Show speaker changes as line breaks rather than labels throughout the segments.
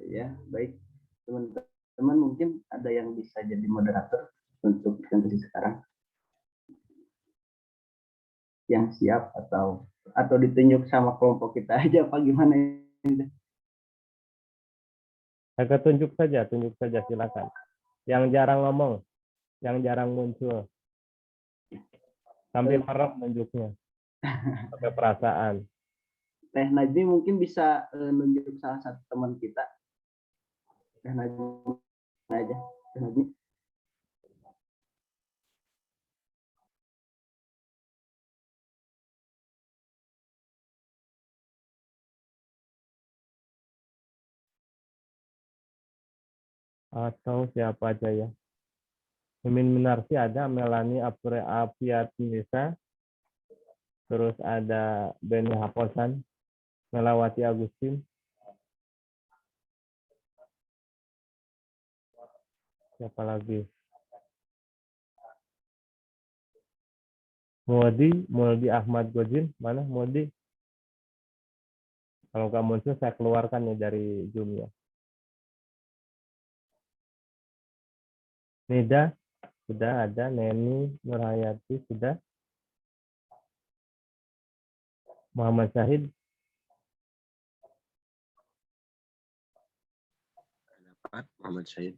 Ya, baik. Teman-teman mungkin ada yang bisa jadi moderator untuk presentasi sekarang. Yang siap atau ditunjuk sama kelompok kita aja apa gimana?
Agak tunjuk saja silakan. Yang jarang ngomong, yang jarang muncul. Sampai merem nunjuknya. Pakai perasaan.
Teh Najmi mungkin bisa nunjuk salah satu teman kita. Teh Najmi aja. Teh Najmi.
Atau siapa aja ya. Mimin Minarsi ada, Melani Apiatinisa, terus ada Beni Haposan, Melawati Agustin, siapa lagi? Muldi Ahmad Gojin, mana Muldi? Kalau nggak muncul saya keluarkan ya dari Zoom-nya. Nida, sudah ada. Neni Nurhayati, sudah. Muhammad Syahid.
Dapat Muhammad Syahid.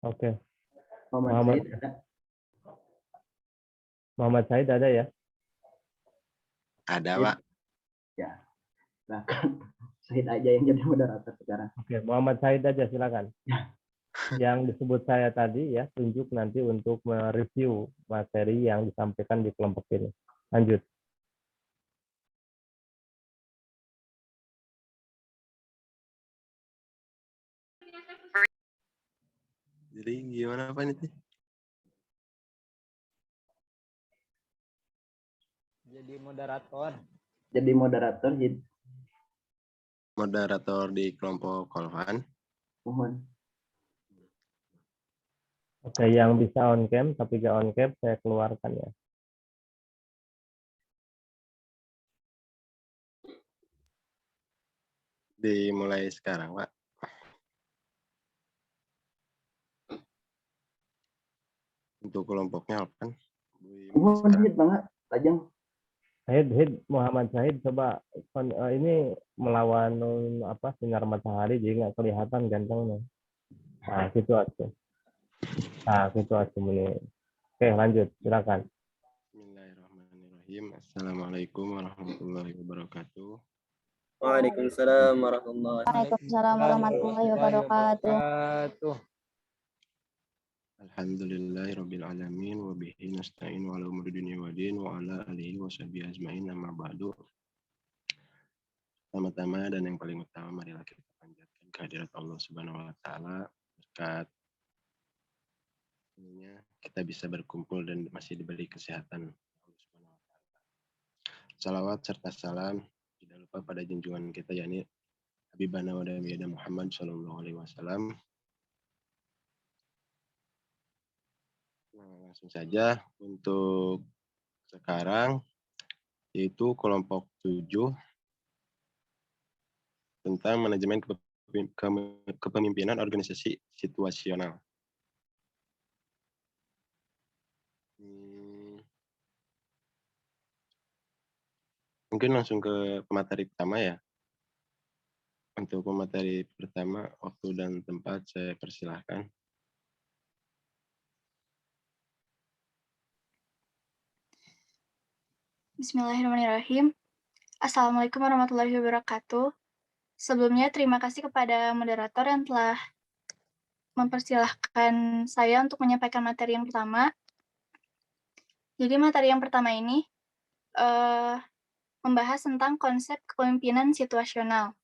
Oke.
Muhammad
Syahid ada ya?
Ada, Pak.
Ya. Nah, Syahid aja yang jadi moderator sekarang.
Oke, Muhammad Syahid aja silakan.
Ya.
Yang disebut saya tadi ya, tunjuk nanti untuk mereview materi yang disampaikan di kelompok ini. Lanjut.
Jadi gimana Pak ini?
Jadi moderator.
Moderator di kelompok Kolvan.
Mohon.
Oke, yang bisa on cam tapi gak on cam saya keluarkan ya.
Dimulai sekarang, Pak. Untuk kelompoknya apa kan?
Mohon banget, tajam.
Hid Muhammad Syahid coba ini melawan sinar matahari jadi nggak kelihatan gantengnya. Nah gitu aja. Oke lanjut silakan.
Bismillahirrahmanirrahim. Assalamualaikum warahmatullahi wabarakatuh.
Waalaikumsalam warahmatullahi wabarakatuh.
Alhamdulillahirabbil alamin wa bihi nasta'in ala umuri dunya waddin wa ala alihi washabihi ajmain amma ba'du. Pertama-tama dan yang paling utama marilah kita panjatkan kehadirat Allah Subhanahu wa taala berkat kita bisa berkumpul dan masih diberi kesehatan Allah Subhanahu wa taala. Salawat serta salam tidak lupa pada junjungan kita yakni Habibana wa Nabiyana Muhammad sallallahu alaihi wasallam. Nah, langsung saja untuk sekarang yaitu kelompok 7 tentang manajemen kepemimpinan organisasi situasional. Mungkin langsung ke pemateri pertama ya. Untuk pemateri pertama, waktu dan tempat saya persilahkan.
Bismillahirrahmanirrahim. Assalamualaikum warahmatullahi wabarakatuh. Sebelumnya terima kasih kepada moderator yang telah mempersilahkan saya untuk menyampaikan materi yang pertama. Jadi materi yang pertama ini membahas tentang konsep kepemimpinan situasional.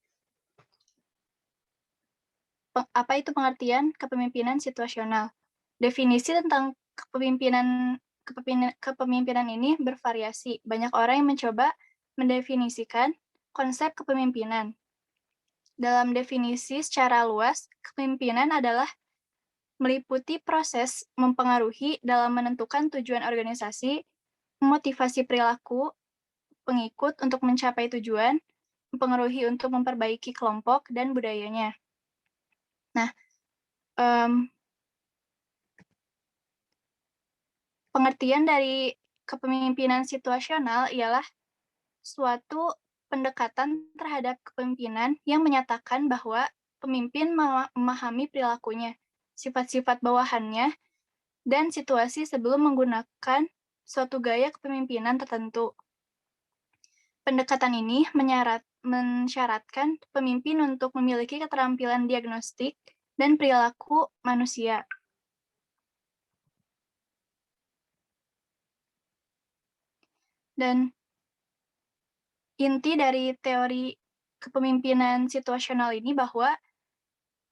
Apa itu pengertian kepemimpinan situasional? Definisi tentang kepemimpinan ini bervariasi. Banyak orang yang mencoba mendefinisikan konsep kepemimpinan. Dalam definisi secara luas, kepemimpinan adalah meliputi proses mempengaruhi dalam menentukan tujuan organisasi, memotivasi perilaku pengikut untuk mencapai tujuan, mempengaruhi untuk memperbaiki kelompok dan budayanya. Nah, pengertian dari kepemimpinan situasional ialah suatu pendekatan terhadap kepemimpinan yang menyatakan bahwa pemimpin memahami perilakunya, sifat-sifat bawahannya, dan situasi sebelum menggunakan suatu gaya kepemimpinan tertentu. Pendekatan ini mensyaratkan pemimpin untuk memiliki keterampilan diagnostik dan perilaku manusia. Dan inti dari teori kepemimpinan situasional ini bahwa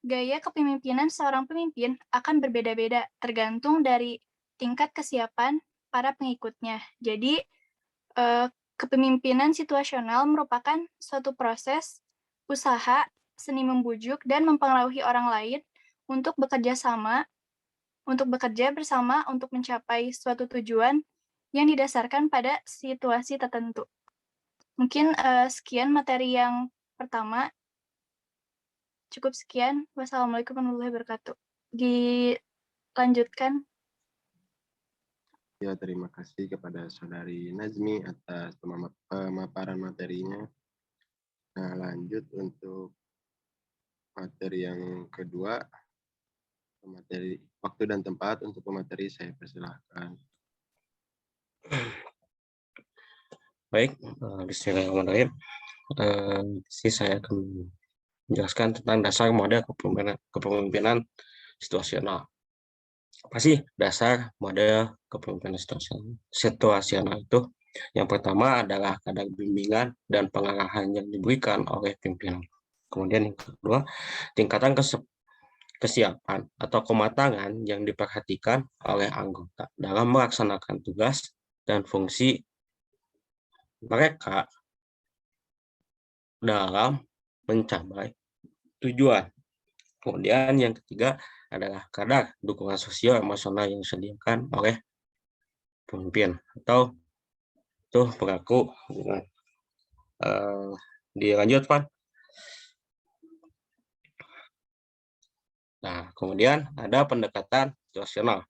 gaya kepemimpinan seorang pemimpin akan berbeda-beda tergantung dari tingkat kesiapan para pengikutnya. Jadi, kepemimpinan situasional merupakan suatu proses usaha seni membujuk dan mempengaruhi orang lain untuk bekerja bersama untuk mencapai suatu tujuan yang didasarkan pada situasi tertentu. Mungkin sekian materi yang pertama. Cukup sekian. Wassalamualaikum warahmatullahi wabarakatuh. Dilanjutkan.
Ya, terima kasih kepada Saudari Nazmi atas pemaparan materinya. Nah, lanjut untuk materi yang kedua, materi waktu dan tempat untuk pemateri saya persilahkan.
Baik, bismillahirrahmanirrahim. Saya akan menjelaskan tentang dasar model kepemimpinan situasional. Apa sih dasar model kepemimpinan situasional itu? Yang pertama adalah kadar bimbingan dan pengarahan yang diberikan oleh pimpinan. Kemudian yang kedua, tingkatan kesiapan atau kematangan yang diperhatikan oleh anggota dalam melaksanakan tugas dan fungsi mereka dalam mencapai tujuan. Kemudian yang ketiga adalah kadar dukungan sosial emosional yang disediakan oleh pemimpin atau itu pelaku. Dilanjut, Pak. Nah, kemudian ada pendekatan situasional.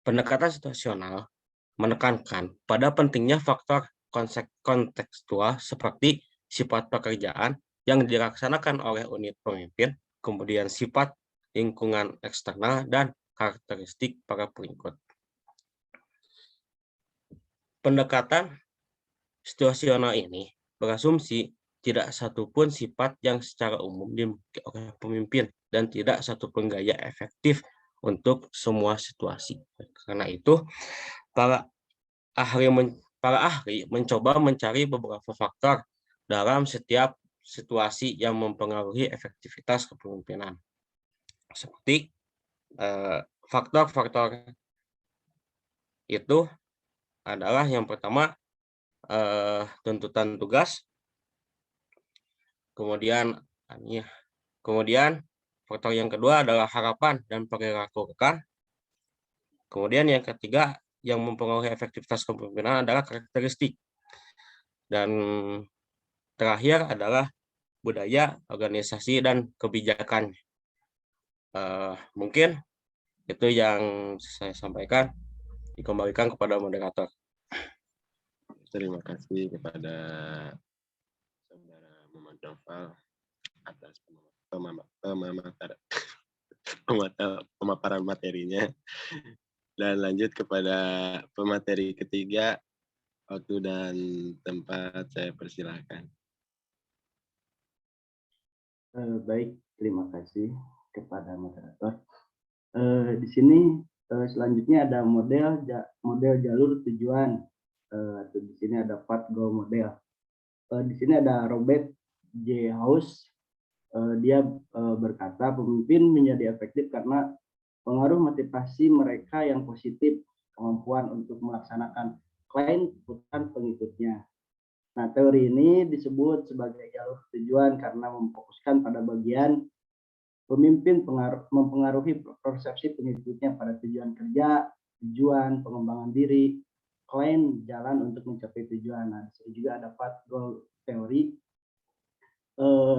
Pendekatan situasional menekankan pada pentingnya faktor kontekstual seperti sifat pekerjaan yang dilaksanakan oleh unit pemimpin, kemudian sifat lingkungan eksternal, dan karakteristik para pengikut. Pendekatan situasional ini berasumsi tidak satupun sifat yang secara umum dimiliki oleh pemimpin dan tidak satupun gaya efektif untuk semua situasi. Karena itu, para ahli mencoba mencari beberapa faktor dalam setiap situasi yang mempengaruhi efektivitas kepemimpinan. Seperti faktor-faktor itu adalah yang pertama tuntutan tugas, kemudian faktor yang kedua adalah harapan dan perilaku rekan. Kemudian yang ketiga yang mempengaruhi efektivitas kepemimpinan adalah karakteristik. Dan terakhir adalah budaya, organisasi, dan kebijakan. Mungkin itu yang saya sampaikan. Dikembalikan kepada moderator.
Terima kasih kepada Saudara Muhammad Noval atas pemaparan materinya. Dan lanjut kepada pemateri ketiga, waktu dan tempat saya persilahkan.
Baik, terima kasih kepada moderator. Di sini selanjutnya ada model jalur tujuan. Di sini ada part goal model. Di sini ada Robert J. House. Dia berkata pemimpin menjadi efektif karena pengaruh motivasi mereka yang positif, kemampuan untuk melaksanakan klaim keputusan pengikutnya. Nah, teori ini disebut sebagai jalur tujuan karena memfokuskan pada bagian pemimpin mempengaruhi persepsi pengikutnya pada tujuan kerja, tujuan pengembangan diri, plan jalan untuk mencapai tujuan. Nah, di sini juga ada path goal teori.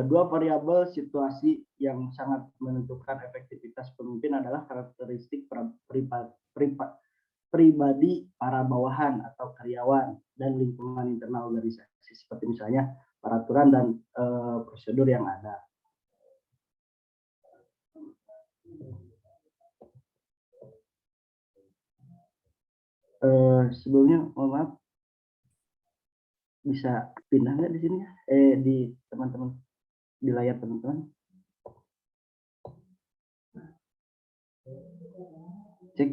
Dua variabel situasi yang sangat menentukan efektivitas pemimpin adalah karakteristik pribadi para bawahan atau karyawan dan lingkungan internal organisasi, seperti misalnya peraturan dan prosedur yang ada. Sebelumnya mohon maaf, bisa pindah nggak di sini ya? Di teman-teman, di layar teman-teman. Cek.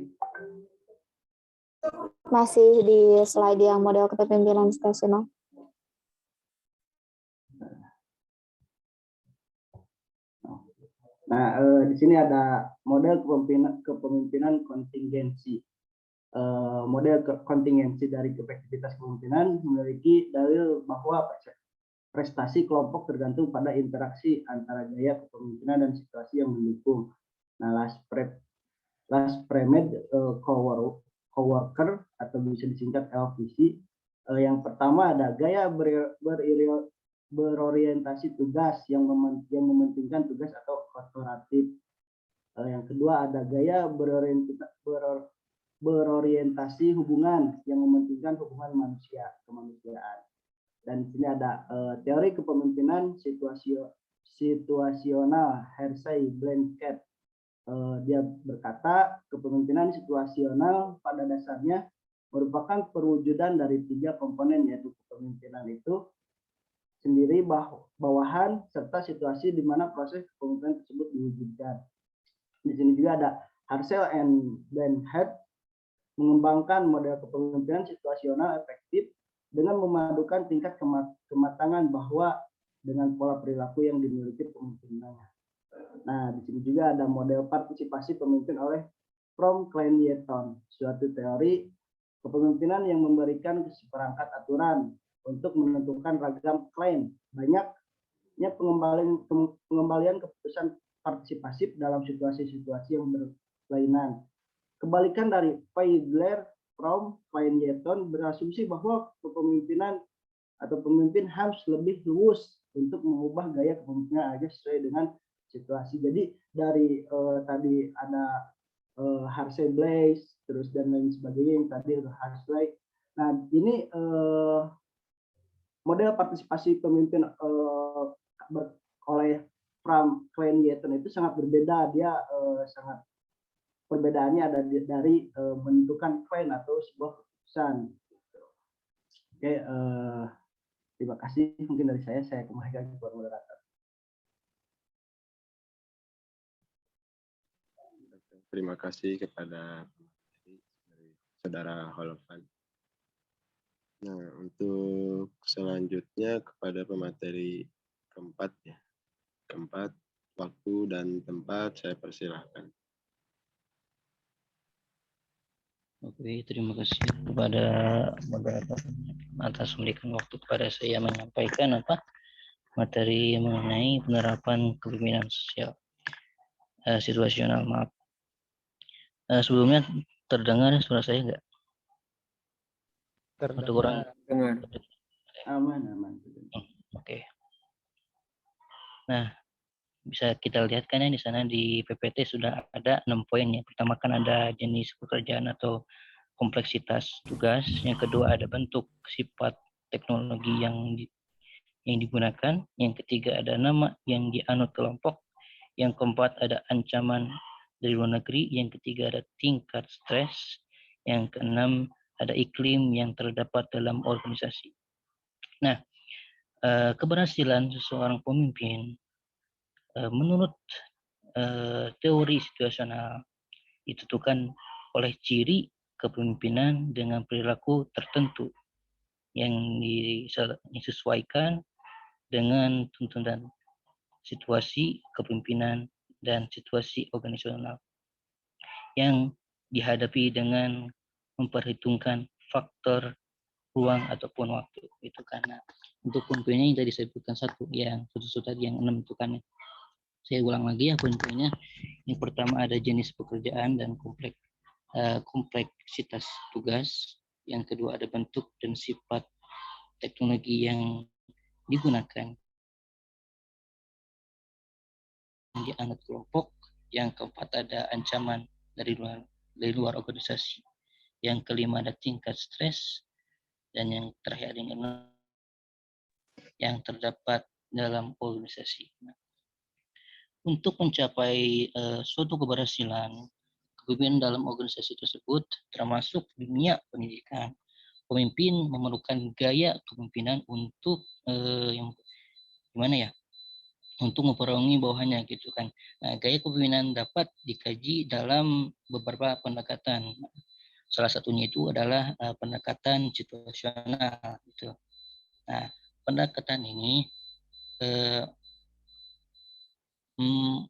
Masih di slide yang model kepemimpinan situasional.
Nah, di sini ada model kepemimpinan kontingensi. Model kontingensi dari efektivitas kepemimpinan memiliki dalil bahwa prestasi kelompok tergantung pada interaksi antara gaya kepemimpinan dan situasi yang mendukung. Nah, last premed coworker atau bisa disingkat LVC. Yang pertama ada gaya berorientasi tugas yang mementingkan tugas atau korporatif. Yang kedua ada gaya berorientasi hubungan yang mementingkan hubungan manusia, kemanusiaan. Dan di sini ada teori kepemimpinan situasional Hersey Blanket. Dia berkata kepemimpinan situasional pada dasarnya merupakan perwujudan dari 3 komponen, yaitu kepemimpinan itu sendiri, bawahan, serta situasi di mana proses kepemimpinan tersebut diwujudkan. Di sini juga ada Harsel and Blanchard mengembangkan model kepemimpinan situasional efektif dengan memadukan tingkat kematangan bahwa dengan pola perilaku yang dimiliki pemimpinannya. Nah, di sini juga ada model partisipasi pemimpin oleh From Klein-Yeton, suatu teori kepemimpinan yang memberikan seperangkat aturan untuk menentukan ragam klaim. Banyaknya pengembalian keputusan partisipasif dalam situasi-situasi yang berlainan. Kebalikan dari Feigler, From Klein-Yeton berasumsi bahwa kepemimpinan atau pemimpin harus lebih luas untuk mengubah gaya kepemimpinan agar sesuai dengan situasi. Jadi dari tadi ada Harsey Blaise, terus dan lain sebagainya yang tadi Harsey. Nah, ini model partisipasi pemimpin oleh From Klein-Yeton itu sangat berbeda. Dia sangat perbedaannya ada dari menentukan plan atau sebuah keputusan. Oke, terima kasih. Mungkin dari saya kembalikan ke moderator.
Terima kasih kepada Saudara Holovan. Nah, untuk selanjutnya kepada pemateri keempat ya. Keempat, waktu dan tempat saya persilahkan.
Oke, terima kasih kepada moderator atas memberikan waktu kepada saya menyampaikan materi mengenai penerapan kepemimpinan sosial situasional. Maaf. Sebelumnya terdengar suara saya enggak? Atau kurang?
Dengar.
Aman.
Oke. Nah, bisa kita lihat kan ya di sana di PPT sudah ada 6 poin ya. Pertama kan ada jenis pekerjaan atau kompleksitas tugas. Yang kedua ada bentuk sifat teknologi yang digunakan. Yang ketiga ada nama yang dianut kelompok. Yang keempat ada ancaman dari luar negeri. Yang ketiga ada tingkat stres. Yang keenam ada iklim yang terdapat dalam organisasi. Nah, keberhasilan seseorang pemimpin menurut teori situasional ditentukan oleh ciri kepemimpinan dengan perilaku tertentu yang disesuaikan dengan tuntutan situasi kepemimpinan dan situasi organisasional yang dihadapi dengan memperhitungkan faktor ruang ataupun waktu. Itu karena untuk poin-poinnya yang tadi saya sebutkan yang tadi yang 6 itu kan. Saya ulang lagi ya poin-poinnya. Yang pertama ada jenis pekerjaan dan kompleksitas tugas. yang kedua ada bentuk dan sifat teknologi yang digunakan, di anak kelompok, yang keempat ada ancaman dari luar organisasi, yang kelima ada tingkat stres, dan yang terakhir ada yang terdapat dalam organisasi. Untuk mencapai suatu keberhasilan kepemimpinan dalam organisasi tersebut, termasuk dunia pendidikan, pemimpin memerlukan gaya kepemimpinan untuk yang gimana ya? Untuk memperorangi bawahannya gitu kan. Nah, gaya kepemimpinan dapat dikaji dalam beberapa pendekatan. Salah satunya itu adalah pendekatan situasional gitu. Nah, pendekatan ini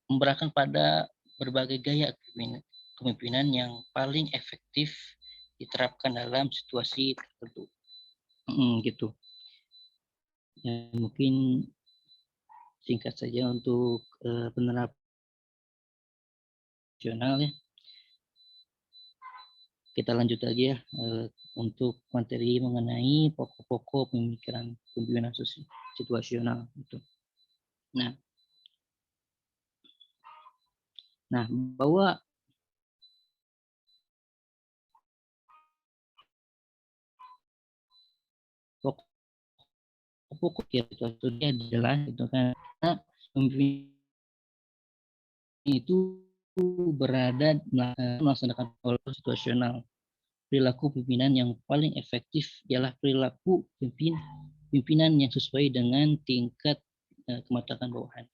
memberahkan pada berbagai gaya kepemimpinan yang paling efektif diterapkan dalam situasi tertentu. Gitu. Ya, mungkin singkat saja untuk penerapan ya. Kita lanjut lagi ya untuk materi mengenai pokok-pokok pemikiran kepemimpinan situasional itu. Nah, bahwa pokok situasi adalah itu kan pemimpin itu berada melaksanakan pola situasional. Perilaku pimpinan yang paling efektif ialah perilaku pimpinan yang sesuai dengan tingkat kematangan bawahan.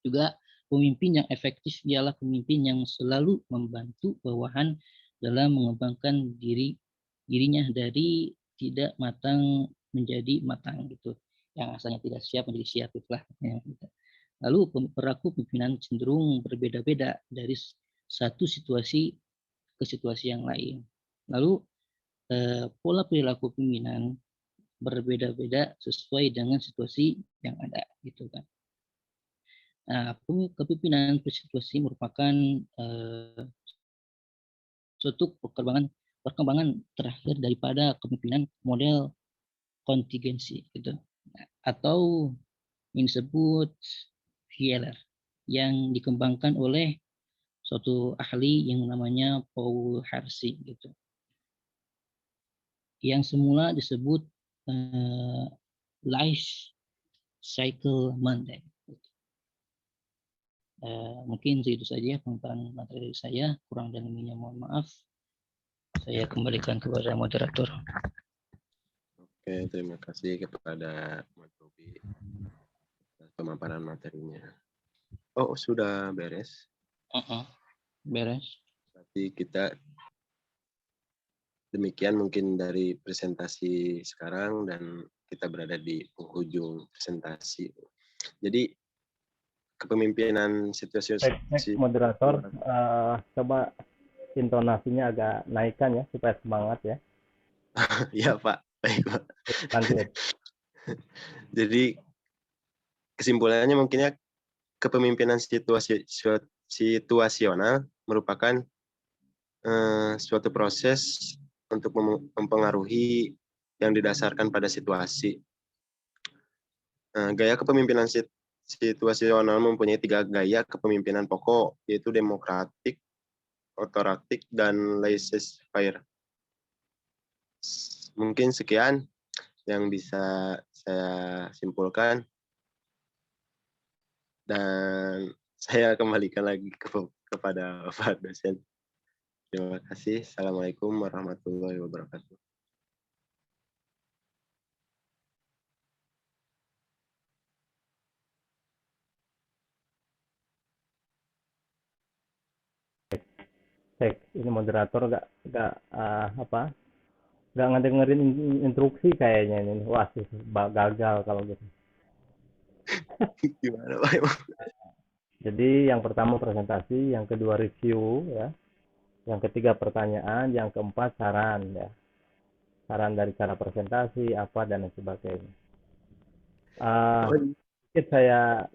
Juga pemimpin yang efektif ialah pemimpin yang selalu membantu bawahan dalam mengembangkan dirinya dari tidak matang menjadi matang gitu. Yang asalnya tidak siap menjadi siap itulah. Lalu perilaku pimpinan cenderung berbeda-beda dari satu situasi ke situasi yang lain. Lalu pola perilaku pimpinan berbeda-beda sesuai dengan situasi yang ada gitu kan. Nah, kepemimpinan situasi merupakan suatu perkembangan terakhir daripada kepemimpinan model kontingensi gitu. Atau yang disebut VLR yang dikembangkan oleh suatu ahli yang namanya Paul Harsi gitu. Yang semula disebut life cycle Monday. Mungkin itu saja pemaparan materi dari saya, kurang dan lebihnya mohon maaf. Saya kembalikan kepada moderator.
Oke, terima kasih kepada Mas Robi atas pemaparan materinya. Oh, sudah beres?
Beres.
Berarti kita demikian mungkin dari presentasi sekarang dan kita berada di penghujung presentasi. Jadi kepemimpinan situasi
moderator coba intonasinya agak naikkan ya supaya semangat ya.
Ya Pak, baik Pak.
Lanjut.
Jadi kesimpulannya mungkinnya kepemimpinan situasional merupakan suatu proses untuk mempengaruhi yang didasarkan pada situasi. Gaya kepemimpinan situasional mempunyai 3 gaya kepemimpinan pokok, yaitu demokratik, otoratik, dan laissez-faire. Mungkin sekian yang bisa saya simpulkan. Dan saya kembalikan lagi kepada Bapak dosen. Terima kasih. Assalamualaikum warahmatullahi wabarakatuh.
Ini moderator nggak ngedengerin instruksi kayaknya ini. Wah, gagal kalau gitu.
Gimana Pak?
Jadi yang pertama presentasi, yang kedua review ya, yang ketiga pertanyaan, yang keempat saran ya, saran dari cara presentasi apa dan sebagainya. Saya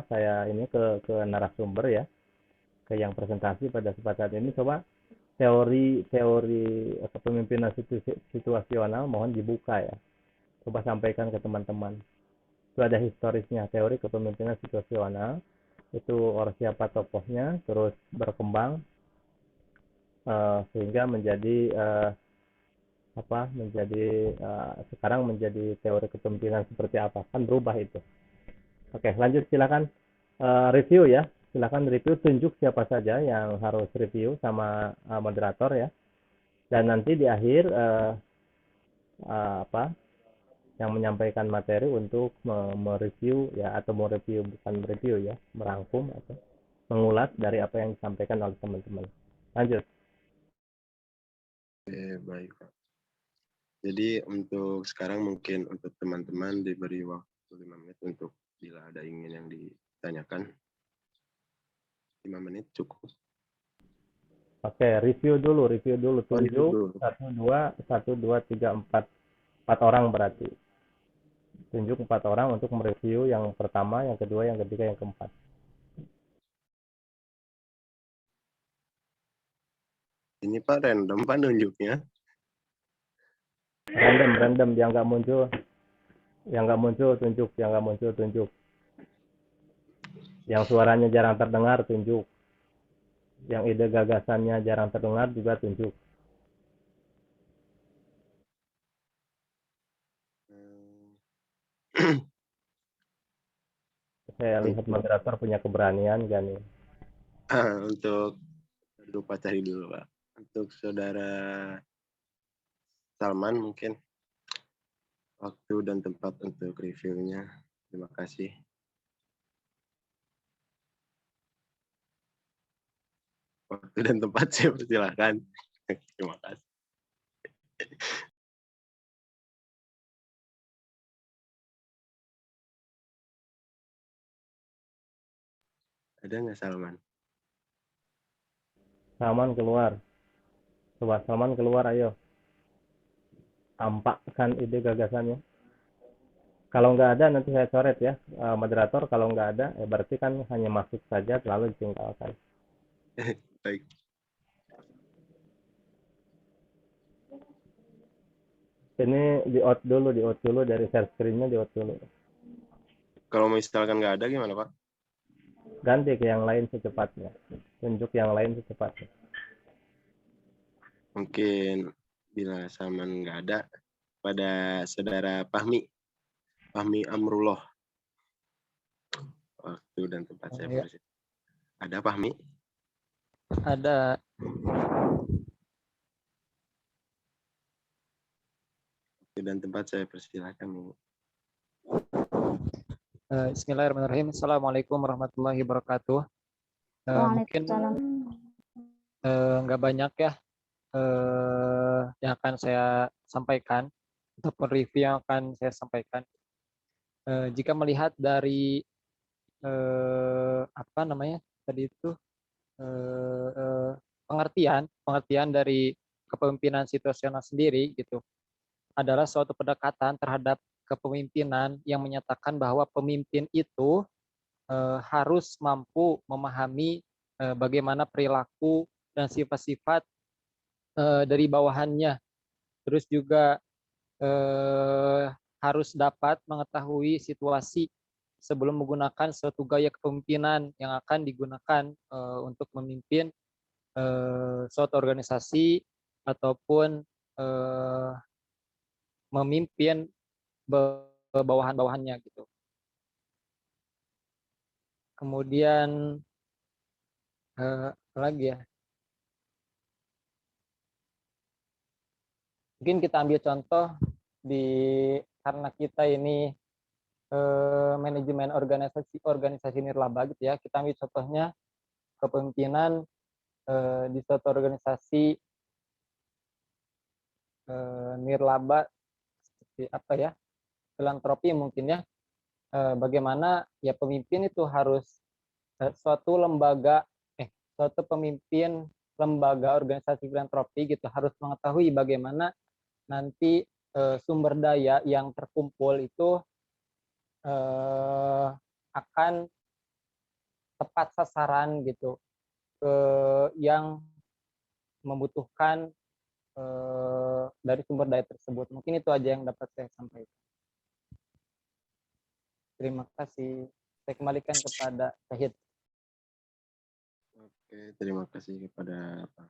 saya ini ke narasumber ya, ke yang presentasi pada kesempatan ini coba teori kepemimpinan situasional mohon dibuka ya. Coba sampaikan ke teman-teman. Itu ada historisnya, teori kepemimpinan situasional. Itu orang siapa tokohnya, terus berkembang sehingga menjadi sekarang menjadi teori kepemimpinan seperti apa, kan berubah itu. Oke, lanjut silakan review ya. Silakan review, tunjuk siapa saja yang harus review sama moderator ya. Dan nanti di akhir yang menyampaikan materi untuk mereview ya, atau mereview, bukan mereview ya, merangkum atau mengulas dari apa yang disampaikan oleh teman-teman. Lanjut.
Baik, Pak. Jadi untuk sekarang mungkin untuk teman-teman diberi waktu 5 menit untuk bila ada ingin yang ditanyakan. 5 menit cukup.
Oke, review dulu, tunjuk 1, 2, 3, 4 orang berarti. Tunjuk 4 orang untuk mereview yang pertama, yang kedua, yang ketiga, yang keempat.
Ini Pak random Pak nunjuknya.
Random, yang nggak muncul tunjuk, yang nggak muncul tunjuk. Yang suaranya jarang terdengar tunjuk. Yang ide gagasannya jarang terdengar juga tunjuk. Saya lihat moderator punya keberanian gak nih?
Untuk lupa cari dulu Pak. Untuk saudara Salman mungkin waktu dan tempat untuk reviewnya. Terima kasih. Waktu dan tempat saya persilakan. Terima kasih. Ada nggak Salman?
Salman keluar. Coba Salman keluar, ayo. Tampakkan ide gagasannya. Kalau nggak ada nanti saya coret ya, moderator. Kalau nggak ada, ya berarti kan hanya masuk saja lalu ditinggalkan.
Baik.
Ini di out dulu dari share screen-nya, di out dulu.
Kalau misalkan nggak ada gimana Pak?
Ganti ke yang lain secepatnya. Tunjuk yang lain secepatnya.
Mungkin bila Salman nggak ada, pada saudara Fahmi Amrullah. Waktu dan tempat saya persilakan. Ada Fahmi?
Ada.
Waktu dan tempat saya persilakan.
Bismillahirrahmanirrahim. Assalamualaikum warahmatullahi wabarakatuh. Mungkin nggak banyak ya yang akan saya sampaikan ataupun review yang akan saya sampaikan. Jika melihat dari tadi itu pengertian dari kepemimpinan situasional sendiri gitu adalah suatu pendekatan terhadap kepemimpinan yang menyatakan bahwa pemimpin itu harus mampu memahami bagaimana perilaku dan sifat-sifat dari bawahannya. Terus juga harus dapat mengetahui situasi sebelum menggunakan suatu gaya kepemimpinan yang akan digunakan untuk memimpin suatu organisasi ataupun memimpin bawahan-bawahannya gitu. Kemudian lagi ya. Mungkin kita ambil contoh karena kita ini manajemen organisasi nirlaba gitu ya. Kita ambil contohnya kepemimpinan di suatu organisasi nirlaba seperti apa ya? Filantropi mungkin ya. Bagaimana ya pemimpin itu harus suatu pemimpin lembaga organisasi filantropi gitu harus mengetahui bagaimana nanti sumber daya yang terkumpul itu akan tepat sasaran gitu yang membutuhkan dari sumber daya tersebut. Mungkin itu aja yang dapat saya sampaikan. Terima kasih. Saya kembalikan kepada Syahid.
Oke, terima kasih kepada Pak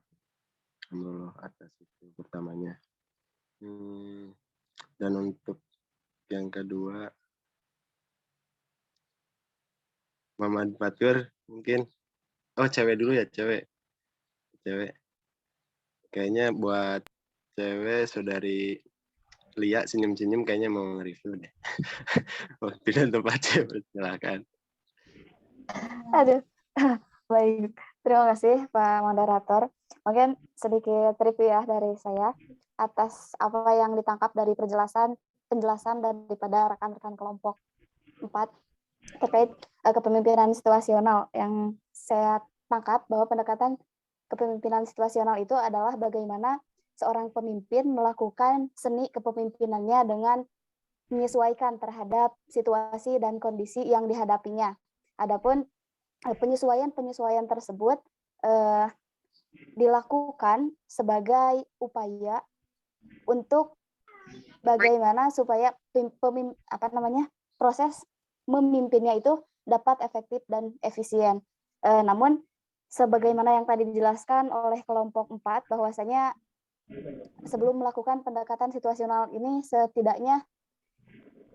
Amrullah atas itu pertamanya. Dan untuk yang kedua, Muhammad Fatur mungkin. Oh, cewek dulu ya, cewek. Kayaknya buat cewek saudari Lia senyum-senyum kayaknya mau nge-review deh. Waktu dan tempatnya, silakan.
Aduh, baik. Terima kasih Pak Moderator. Mungkin sedikit review ya dari saya atas apa yang ditangkap dari penjelasan daripada rekan-rekan kelompok 4 terkait kepemimpinan situasional. Yang saya tangkap bahwa pendekatan kepemimpinan situasional itu adalah bagaimana seorang pemimpin melakukan seni kepemimpinannya dengan menyesuaikan terhadap situasi dan kondisi yang dihadapinya. Adapun penyesuaian tersebut dilakukan sebagai upaya untuk bagaimana supaya proses memimpinnya itu dapat efektif dan efisien. Namun sebagaimana yang tadi dijelaskan oleh kelompok 4 bahwasanya sebelum melakukan pendekatan situasional ini setidaknya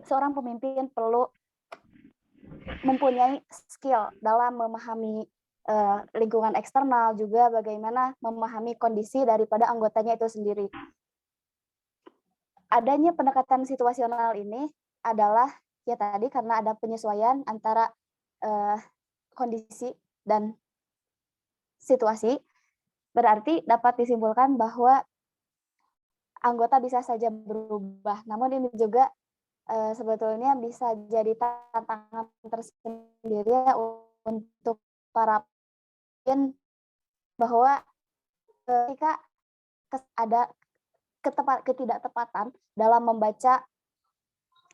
seorang pemimpin perlu mempunyai skill dalam memahami lingkungan eksternal, juga bagaimana memahami kondisi daripada anggotanya itu sendiri. Adanya pendekatan situasional ini adalah ya tadi karena ada penyesuaian antara kondisi dan situasi, berarti dapat disimpulkan bahwa anggota bisa saja berubah. Namun ini juga sebetulnya bisa jadi tantangan tersendiri ya untuk para pemimpin, bahwa ketika ada ketidaktepatan dalam membaca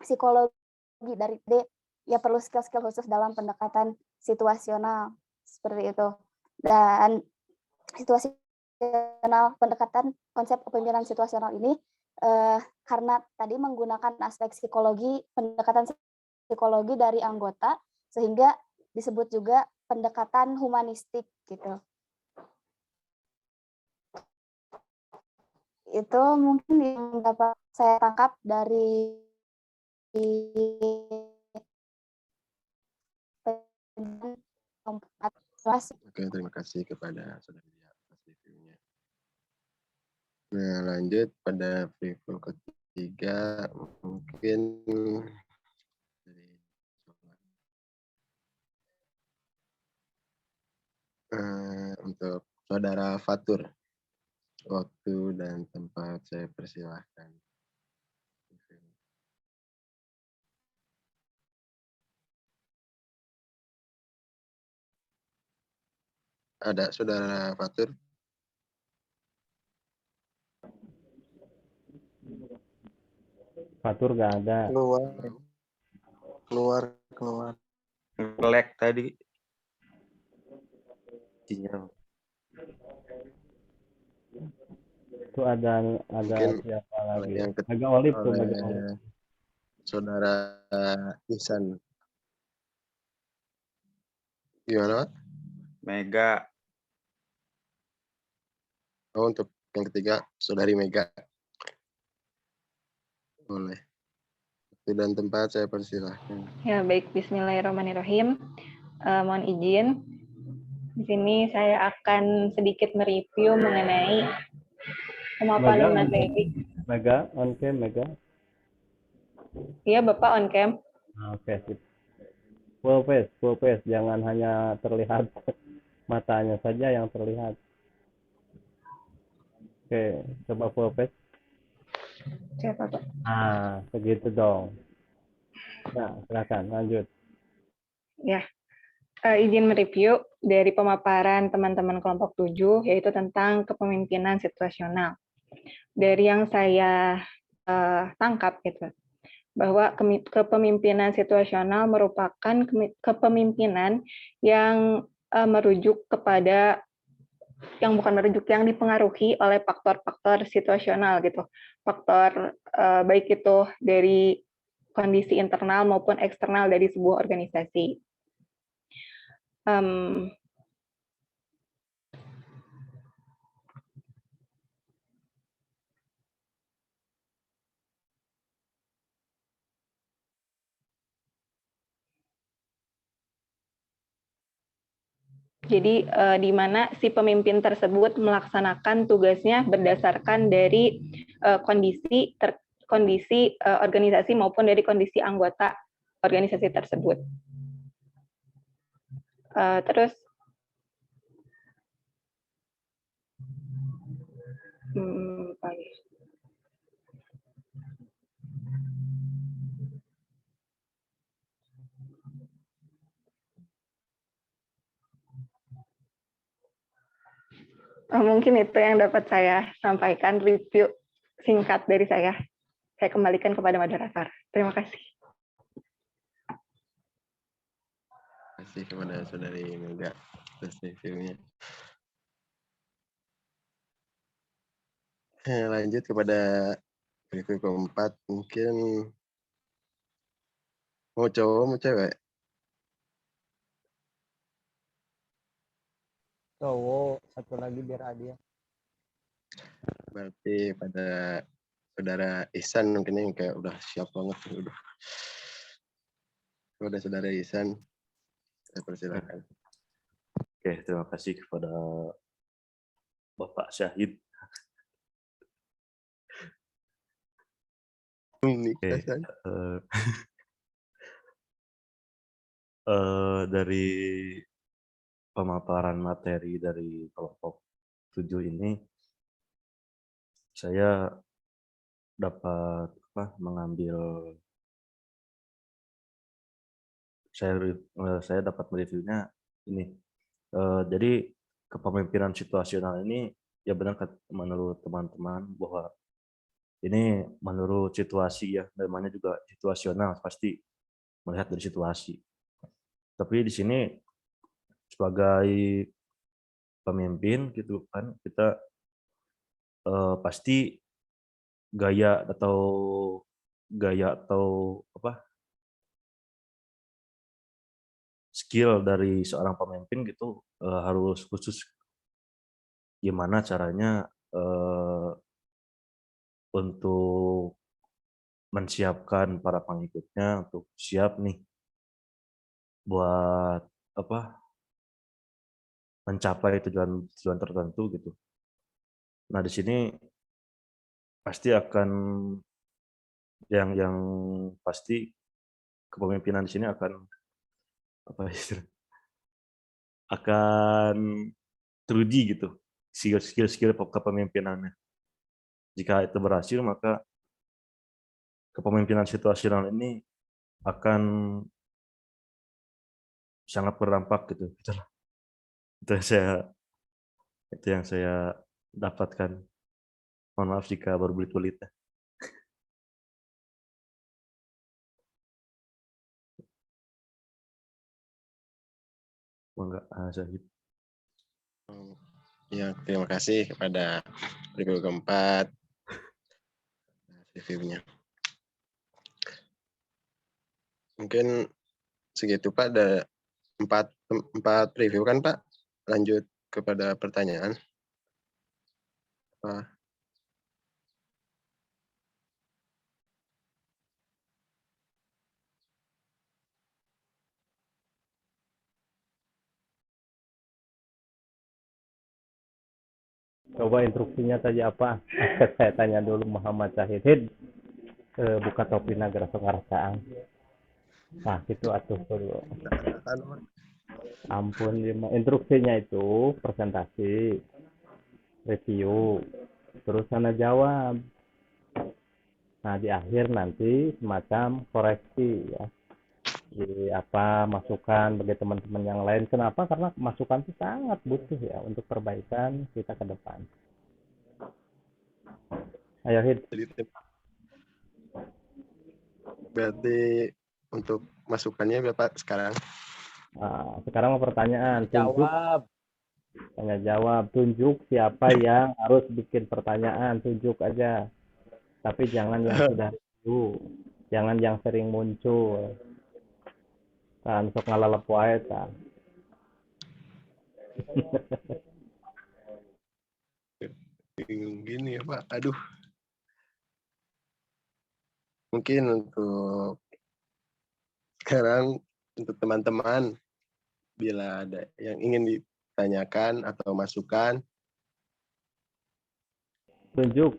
psikologi dari ya perlu skill-skill khusus dalam pendekatan situasional seperti itu. Dan pendekatan konsep kepemimpinan situasional ini karena tadi menggunakan aspek psikologi, pendekatan psikologi dari anggota, sehingga disebut juga pendekatan humanistik gitu. Itu mungkin yang dapat saya tangkap dari
Oke, terima kasih kepada saudari Lia atas reviewnya. Nah, lanjut pada review ketiga, mungkin untuk saudara Fatur. Waktu dan tempat saya persilahkan. Ada saudara Fatur?
Fatur nggak ada.
Keluar. Nge-lag tadi. Sinyal.
Itu ada
Mungkin
siapa lagi?
yang
Mega Olive tuh,
oleh
Mega Olive.
saudara Ihsan. Gimana, Pak?
Mega.
Oh, untuk yang ketiga, saudari Mega. Boleh. Waktu dan tempat saya persilahkan.
Ya, baik. Bismillahirrahmanirrahim. Mohon izin. Di sini saya akan sedikit mereview mengenai pemaparan materi.
Mega, on cam, Mega.
Iya, Bapak on cam.
Oke, sip. Full face. Jangan hanya terlihat matanya saja yang terlihat. Oke, coba full face.
Siapa, Pak?
Begitu dong. Nah, silakan lanjut.
Ya. Izin mereview dari pemaparan teman-teman kelompok 7, yaitu tentang kepemimpinan situasional. Dari yang saya tangkap gitu, bahwa kepemimpinan situasional merupakan kepemimpinan yang merujuk kepada yang bukan merujuk, yang dipengaruhi oleh faktor-faktor situasional gitu. Faktor baik itu dari kondisi internal maupun eksternal dari sebuah organisasi. Jadi di mana si pemimpin tersebut melaksanakan tugasnya berdasarkan dari kondisi organisasi maupun dari kondisi anggota organisasi tersebut. Terus mungkin itu yang dapat saya sampaikan, review singkat dari saya. Saya kembalikan kepada moderator. Terima kasih.
Terima kasih kepada Saudari Mega atas reviewnya. Lanjut kepada review keempat, mungkin mau cowok mau cewek?
Cowok, satu lagi biar adil.
Berarti pada Saudara Ihsan mungkin yang kayak udah siap banget. Kepada Saudara Ihsan, saya persilakan.
Oke, terima kasih kepada Bapak Syahid. Oke, dari pemaparan materi dari kelompok 7 ini, saya dapat mengambil, saya dapat mereviewnya ini. Jadi kepemimpinan situasional ini ya benar menurut teman-teman bahwa ini menurut situasi ya, namanya juga situasional, pasti melihat dari situasi. Tapi di sini sebagai pemimpin gitu kan, kita pasti gaya atau skill dari seorang pemimpin gitu harus khusus gimana caranya untuk mensiapkan para pengikutnya untuk siap nih buat mencapai tujuan tertentu gitu. Nah, di sini pasti akan yang pasti kepemimpinan di sini akan akan teruji gitu skill kepemimpinannya. Jika itu berhasil, maka kepemimpinan situasional ini akan sangat berdampak gitu. Itu yang saya dapatkan. Mohon maaf jika berbelit-belit. Enggak, Syahid.
Ya, terima kasih kepada review keempat reviewnya. Mungkin segitu Pak, ada 4 review kan Pak? Lanjut kepada pertanyaan. Pak.
Coba instruksinya tadi apa? Saya tanya dulu Muhammad Syahid. Buka topi Nagara Songarsaang. Nah, itu atuh dulu. Ampun, instruksinya itu presentasi, review, terus sana jawab. Nah, di akhir nanti semacam koreksi ya. Di masukan bagi teman-teman yang lain. Kenapa? Karena masukan itu sangat butuh ya untuk perbaikan kita ke depan. Ayo Hid.
Berarti untuk masukannya berapa sekarang?
Sekarang mau pertanyaan.
Jawab.
Tanya jawab, tunjuk siapa yang harus bikin pertanyaan, tunjuk aja. Tapi jangan yang sudah review, jangan yang sering muncul. Kan sok ngalalep wae kan.
Bingung gini ya Pak. Aduh. Mungkin untuk sekarang untuk teman-teman bila ada yang ingin ditanyakan atau masukan,
Tunjuk.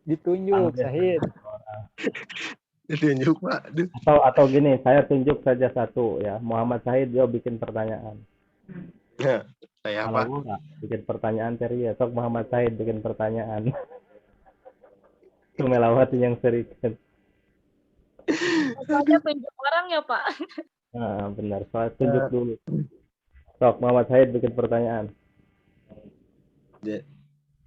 Ditunjuk, Sahid.
ditunjuk Pak. Aduh.
Atau gini, saya tunjuk saja satu ya. Muhammad Sahid dia bikin pertanyaan.
Nah, saya Pak.
Kalau enggak bikin pertanyaan serius, sok Muhammad Sahid bikin pertanyaan. Melawati yang serius.
Soalnya tunjuk orang ya Pak.
Nah, benar. Soal tunjuk dulu. Sok Muhammad Sahid bikin pertanyaan.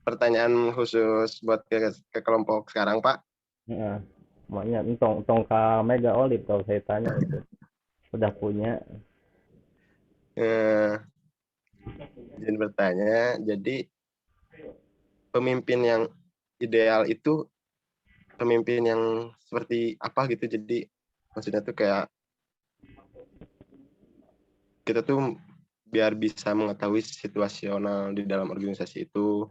Pertanyaan khusus buat ke kelompok sekarang Pak.
Nah, makanya entong ke Mega Olive kalau saya tanya itu. Sudah punya.
Izin bertanya, jadi pemimpin yang ideal itu pemimpin yang seperti apa gitu. Jadi maksudnya tuh kayak kita tuh biar bisa mengetahui situasional di dalam organisasi itu,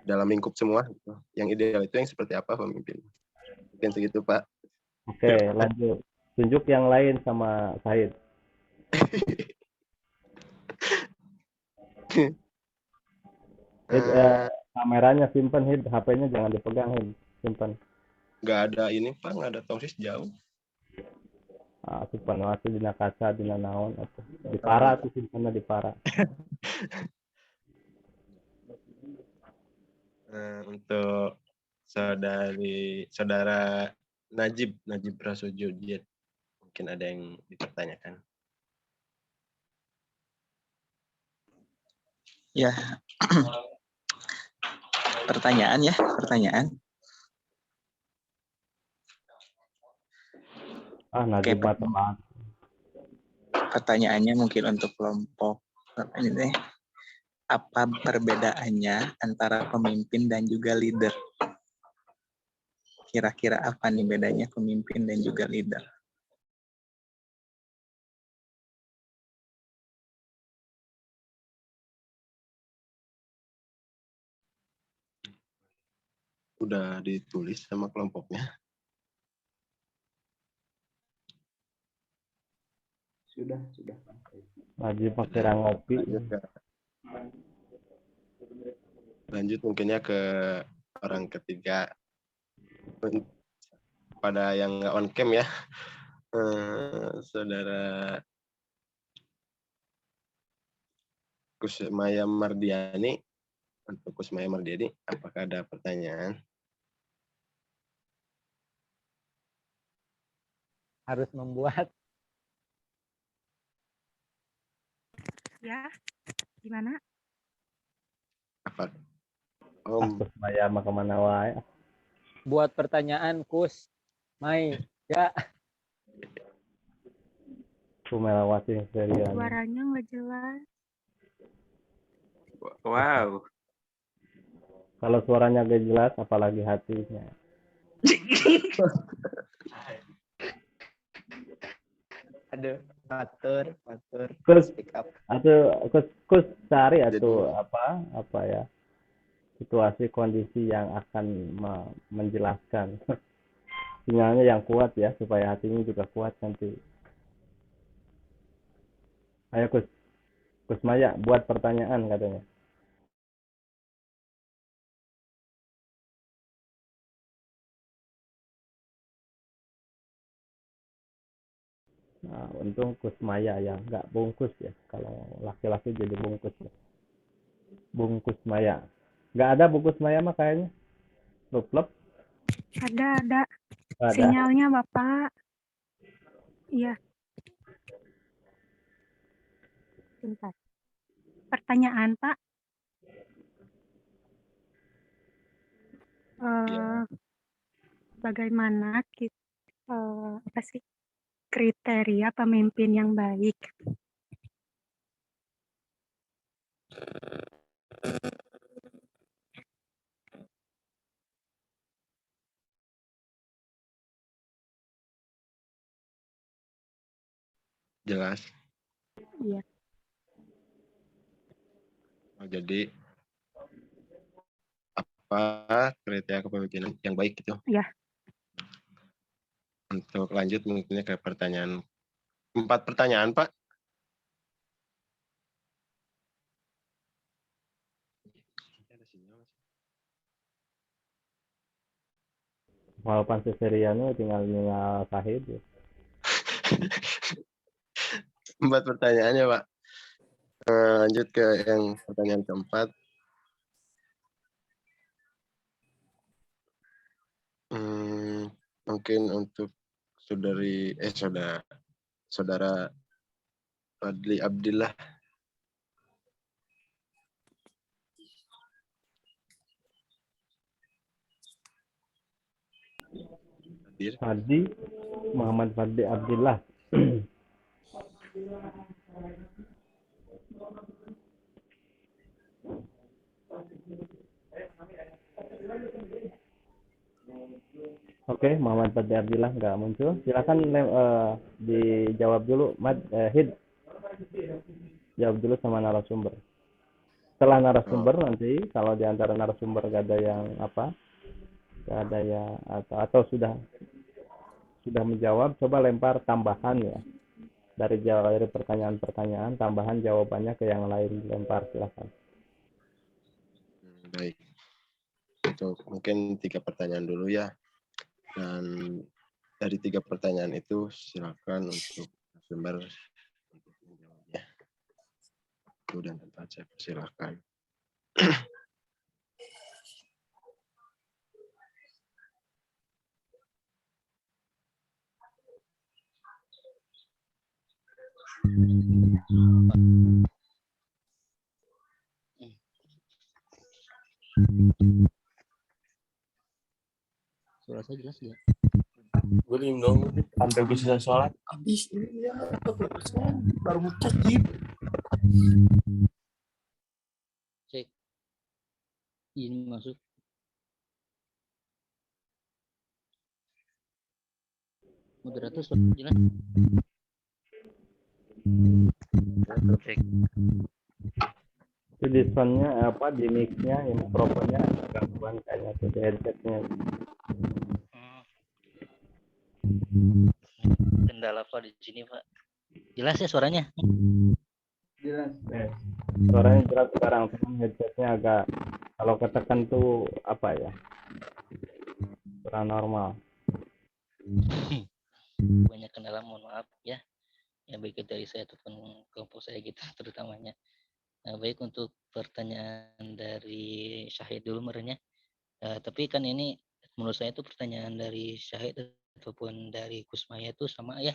dalam lingkup semua gitu. Yang ideal itu yang seperti apa pemimpin. Mungkin segitu Pak.
Oke, lanjut. Tunjuk yang lain sama Sahid. Kameranya simpen, Hid. HP-nya jangan dipegang, Hid. Simpen.
Nggak ada ini Pak, nggak ada tongsis jauh.
Simpen waktu di kaca, di naon. Di para tuh simpennya di para.
Untuk saudara Najib Prasojo Diet, mungkin ada yang dipertanyakan.
Ya, pertanyaan.
Najib teman.
Pertanyaannya mungkin untuk kelompok ini deh. Apa perbedaannya antara pemimpin dan juga leader? Kira-kira apa nih bedanya pemimpin dan juga leader?
Udah ditulis sama kelompoknya?
Sudah.
Najib pakai ngopi.
Lanjut mungkinnya ke orang ketiga. Pada yang nggak on cam ya. Saudara Kusmaya Mardiani. Untuk Kusmaya Mardiani, apakah ada pertanyaan?
Harus membuat.
Ya, gimana?
Apa?
Kusmaya mah kemana wae.
Buat pertanyaan, Kus. Mai, ya.
Melawati serius.
Suaranya nggak jelas.
Wow.
Kalau suaranya gak jelas, apalagi hatinya.
Aduh, matur.
Kus cari atau apa ya? Situasi kondisi yang akan menjelaskan. Sinyalnya yang kuat ya, supaya hatinya juga kuat nanti. Ayo Kus Maya buat pertanyaan katanya. Nah, untung Kusmaya ya, nggak bungkus ya. Kalau laki-laki jadi bungkus ya. Bungkus Maya. Nggak ada bungkus Maya mah kayaknya. Lup.
Ada. Sinyalnya Bapak. Iya. Bentar. Pertanyaan Pak. Bagaimana apa sih kriteria pemimpin yang baik?
Jelas.
Iya.
Jadi apa kriteria kepemimpinan yang baik gitu?
Iya.
Untuk lanjut mungkinnya ke pertanyaan 4 pertanyaan, Pak.
Kalau Panseseriano tinggal Sahid ya.
4 pertanyaannya, Pak. Lanjut ke yang pertanyaan keempat. Mungkin untuk saudara Fadli Abdillah.
Fadli Muhammad Fadli Abdillah. Oke, Muhammad Fadli Abdillah nggak muncul. Silakan dijawab dulu, Hid. Jawab dulu sama narasumber. Setelah narasumber nanti, kalau di antara narasumber gak ada yang gak ada yang atau sudah menjawab, coba lempar tambahan ya. Dari pertanyaan-pertanyaan, tambahan jawabannya ke yang lain, lempar silakan.
Baik. Untuk mungkin 3 pertanyaan dulu ya. Dan dari 3 pertanyaan itu silakan untuk narasumber untuk menjawabnya. Waktu dan tempat saya persilakan.
Suara saya jelas nggak?
Gue dong, sampai gue selesai sholat.
Habis ini ya, baru ngecek Jip.
Cek. Ini masuk. Moderator suara jelas. Cek.
Itu di soundnya di mic-nya, yang mikrofonnya ada gangguan kayaknya tuh di headset-nya.
Kendala apa di sini, Pak? Jelas ya suaranya?
Jelas.
Suaranya jelas sekarang, cuman headset-nya agak kalau ketekan tuh kurang normal.
Banyak kendala, mohon maaf ya. Ya baik dari saya ataupun kelompok saya gitu terutamanya. Nah, baik untuk pertanyaan dari Syahid dulu merenya. Tapi kan ini menurut saya itu pertanyaan dari Syahid ataupun dari Kusmaya itu sama ya.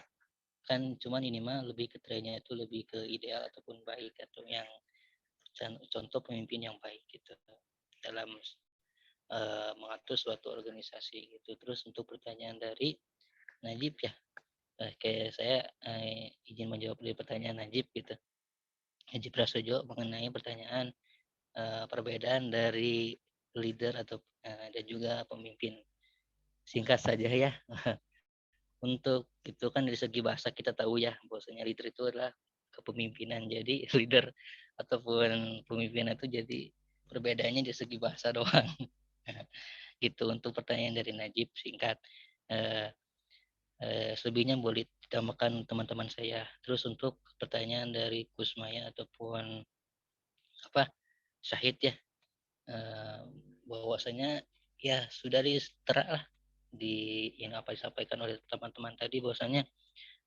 Kan cuman ini mah lebih kriterianya itu lebih ke ideal ataupun baik atau yang contoh pemimpin yang baik gitu dalam mengatur suatu organisasi gitu. Terus untuk pertanyaan dari Najib ya, kayak saya izin menjawab dari pertanyaan Najib gitu. Najib Prasojo mengenai pertanyaan perbedaan dari leader atau dan juga pemimpin. Singkat saja ya. Untuk itu kan dari segi bahasa kita tahu ya bahwasanya leader itu adalah kepemimpinan. Jadi leader ataupun pemimpinan itu jadi perbedaannya dari segi bahasa doang. Gitu untuk pertanyaan dari Najib singkat. Selebihnya boleh ditambahkan teman-teman saya. Terus untuk pertanyaan dari Kusmaya ataupun Syahid ya, bahwasanya ya sudah ditera lah di yang apa disampaikan oleh teman-teman tadi, bahwasanya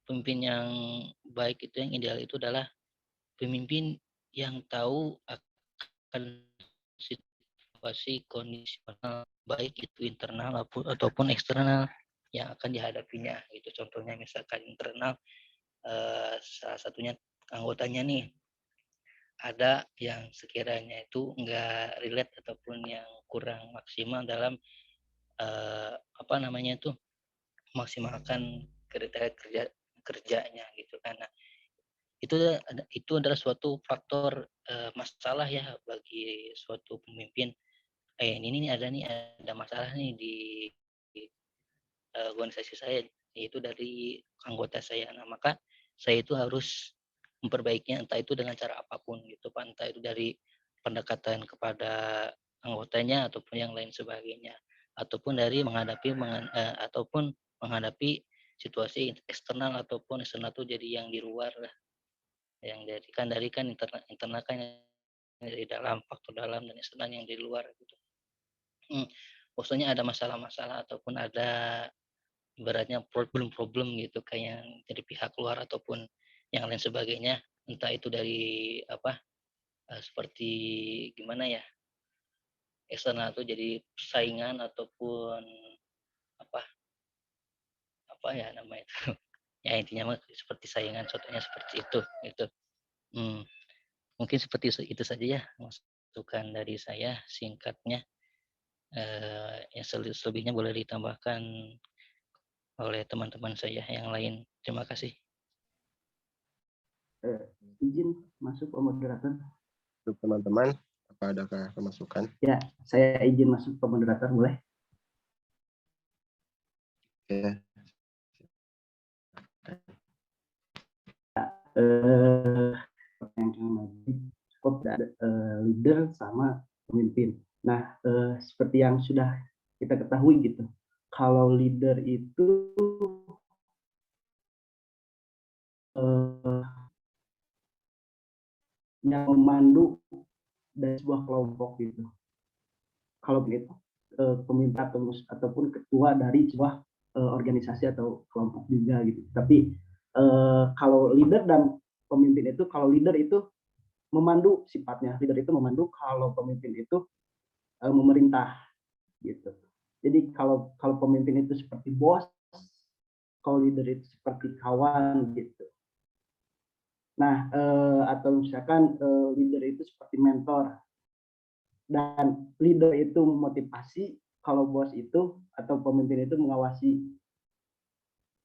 pemimpin yang baik itu yang ideal itu adalah pemimpin yang tahu akan situasi kondisional baik itu internal ataupun eksternal yang akan dihadapinya gitu. Contohnya misalkan internal salah satunya anggotanya nih ada yang sekiranya itu enggak relate ataupun yang kurang maksimal dalam maksimalkan kerjanya gitu kan. Nah, itu adalah suatu faktor masalah ya bagi suatu pemimpin. Ini ada masalah nih di organisasi saya, yaitu dari anggota saya. Nah, maka saya itu harus memperbaikinya, entah itu dengan cara apapun gitu Pak, entah itu dari pendekatan kepada anggotanya ataupun yang lain sebagainya, ataupun dari ataupun menghadapi situasi eksternal ataupun eksternal itu jadi yang di luar lah, yang dari kan internal kan yang dari dalam, faktor dalam dan eksternal yang di luar gitu. Maksudnya ada masalah-masalah ataupun ada ibaratnya problem-problem gitu kayak yang dari pihak luar ataupun yang lain sebagainya, entah itu dari seperti gimana ya, eksternal itu jadi saingan ataupun apa ya namanya itu ya intinya mah seperti saingan, contohnya seperti itu gitu. Mungkin seperti itu saja ya masukan dari saya singkatnya. Yang selebihnya boleh ditambahkan oleh teman-teman saya yang lain. Terima kasih.
Izin masuk Pak Moderator.
Untuk teman-teman, apa adakah masukan?
Ya, saya izin masuk Pak Moderator, boleh?
Ya.
Pertanyaan lagi, skop leader sama pemimpin. Nah, seperti yang sudah kita ketahui gitu, kalau leader itu yang memandu dari sebuah kelompok gitu. Kalau begitu, pemimpin ataupun ketua dari sebuah organisasi atau kelompok juga gitu. Tapi kalau leader dan pemimpin itu, kalau leader itu memandu sifatnya, leader itu memandu, kalau pemimpin itu memerintah gitu. Jadi kalau pemimpin itu seperti bos, kalau leader itu seperti kawan gitu. Nah, atau misalkan leader itu seperti mentor, dan leader itu memotivasi, kalau bos itu atau pemimpin itu mengawasi.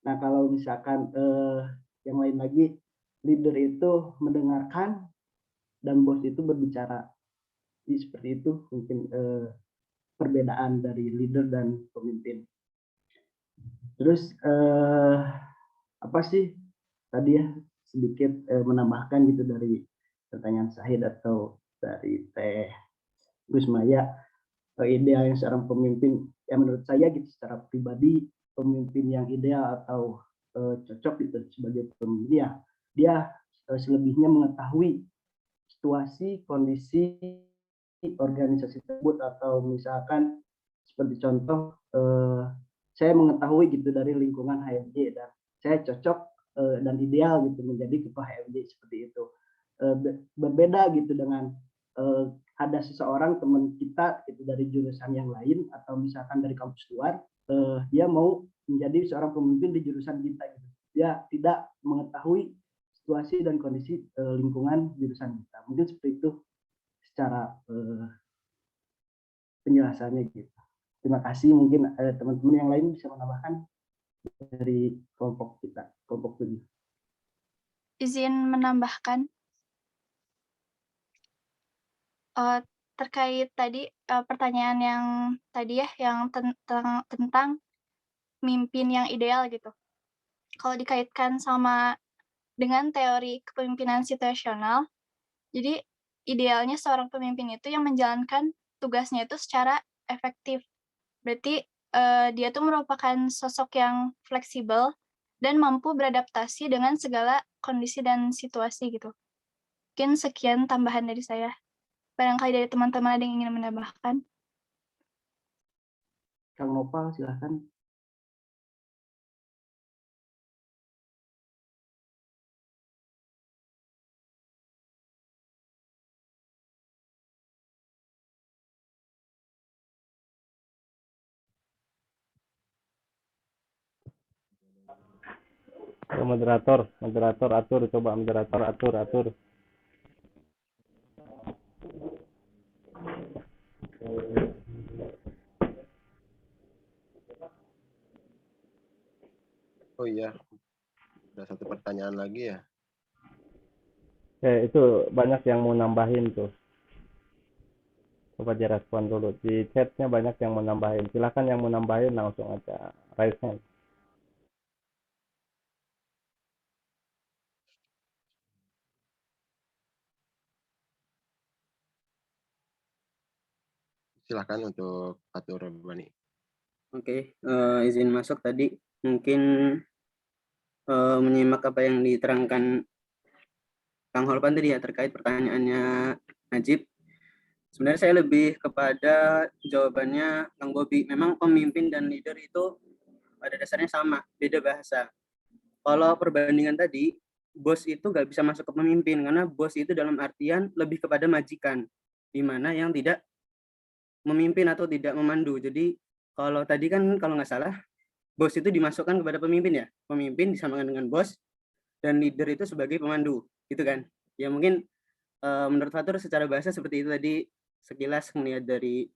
Nah, kalau misalkan yang lain lagi, leader itu mendengarkan dan bos itu berbicara. Jadi seperti itu mungkin perbedaan dari leader dan pemimpin. Terus apa sih tadi ya sedikit menambahkan gitu dari pertanyaan Syahid atau dari Teh Gusmaya, idealnya seorang pemimpin, ya menurut saya gitu secara pribadi, pemimpin yang ideal atau cocok gitu sebagai pemimpin ya dia selebihnya mengetahui situasi kondisi organisasi tersebut, atau misalkan seperti contoh saya mengetahui gitu dari lingkungan HMJ dan saya cocok dan ideal gitu menjadi ketua HMJ seperti itu. Berbeda gitu dengan ada seseorang teman kita gitu dari jurusan yang lain atau misalkan dari kampus luar, dia mau menjadi seorang pemimpin di jurusan kita gitu. Dia tidak mengetahui situasi dan kondisi lingkungan jurusan kita. Mungkin seperti itu secara penjelasannya gitu. Terima kasih. Mungkin teman-teman yang lain bisa menambahkan dari kelompok kita, kelompok 7.
Izin menambahkan terkait tadi pertanyaan yang tadi ya, yang tentang pemimpin yang ideal gitu. Kalau dikaitkan sama dengan teori kepemimpinan situasional, jadi idealnya seorang pemimpin itu yang menjalankan tugasnya itu secara efektif. Berarti dia tuh merupakan sosok yang fleksibel dan mampu beradaptasi dengan segala kondisi dan situasi gitu. Mungkin sekian tambahan dari saya. Barangkali dari teman-teman ada yang ingin menambahkan.
Kang Nopal, silahkan.
Moderator atur, coba moderator atur.
Oh iya, ada satu pertanyaan lagi ya.
Itu banyak yang mau nambahin tuh. Coba direspon dulu. Di chatnya banyak yang mau nambahin. Silakan yang mau nambahin langsung aja raise hand.
Silahkan untuk Fatur Rabbani.
Oke, izin masuk tadi. Mungkin menyimak apa yang diterangkan Kang Holpan tadi ya terkait pertanyaannya Najib. Sebenarnya saya lebih kepada jawabannya Kang Bobi. Memang pemimpin dan leader itu pada dasarnya sama, beda bahasa. Kalau perbandingan tadi, bos itu nggak bisa masuk ke pemimpin, karena bos itu dalam artian lebih kepada majikan, di mana yang tidak memimpin atau tidak memandu. Jadi kalau tadi kan kalau nggak salah, bos itu dimasukkan kepada pemimpin ya. Pemimpin disamakan dengan bos, dan leader itu sebagai pemandu, gitu kan. Ya mungkin menurut Fatur secara bahasa seperti itu tadi, sekilas melihat dari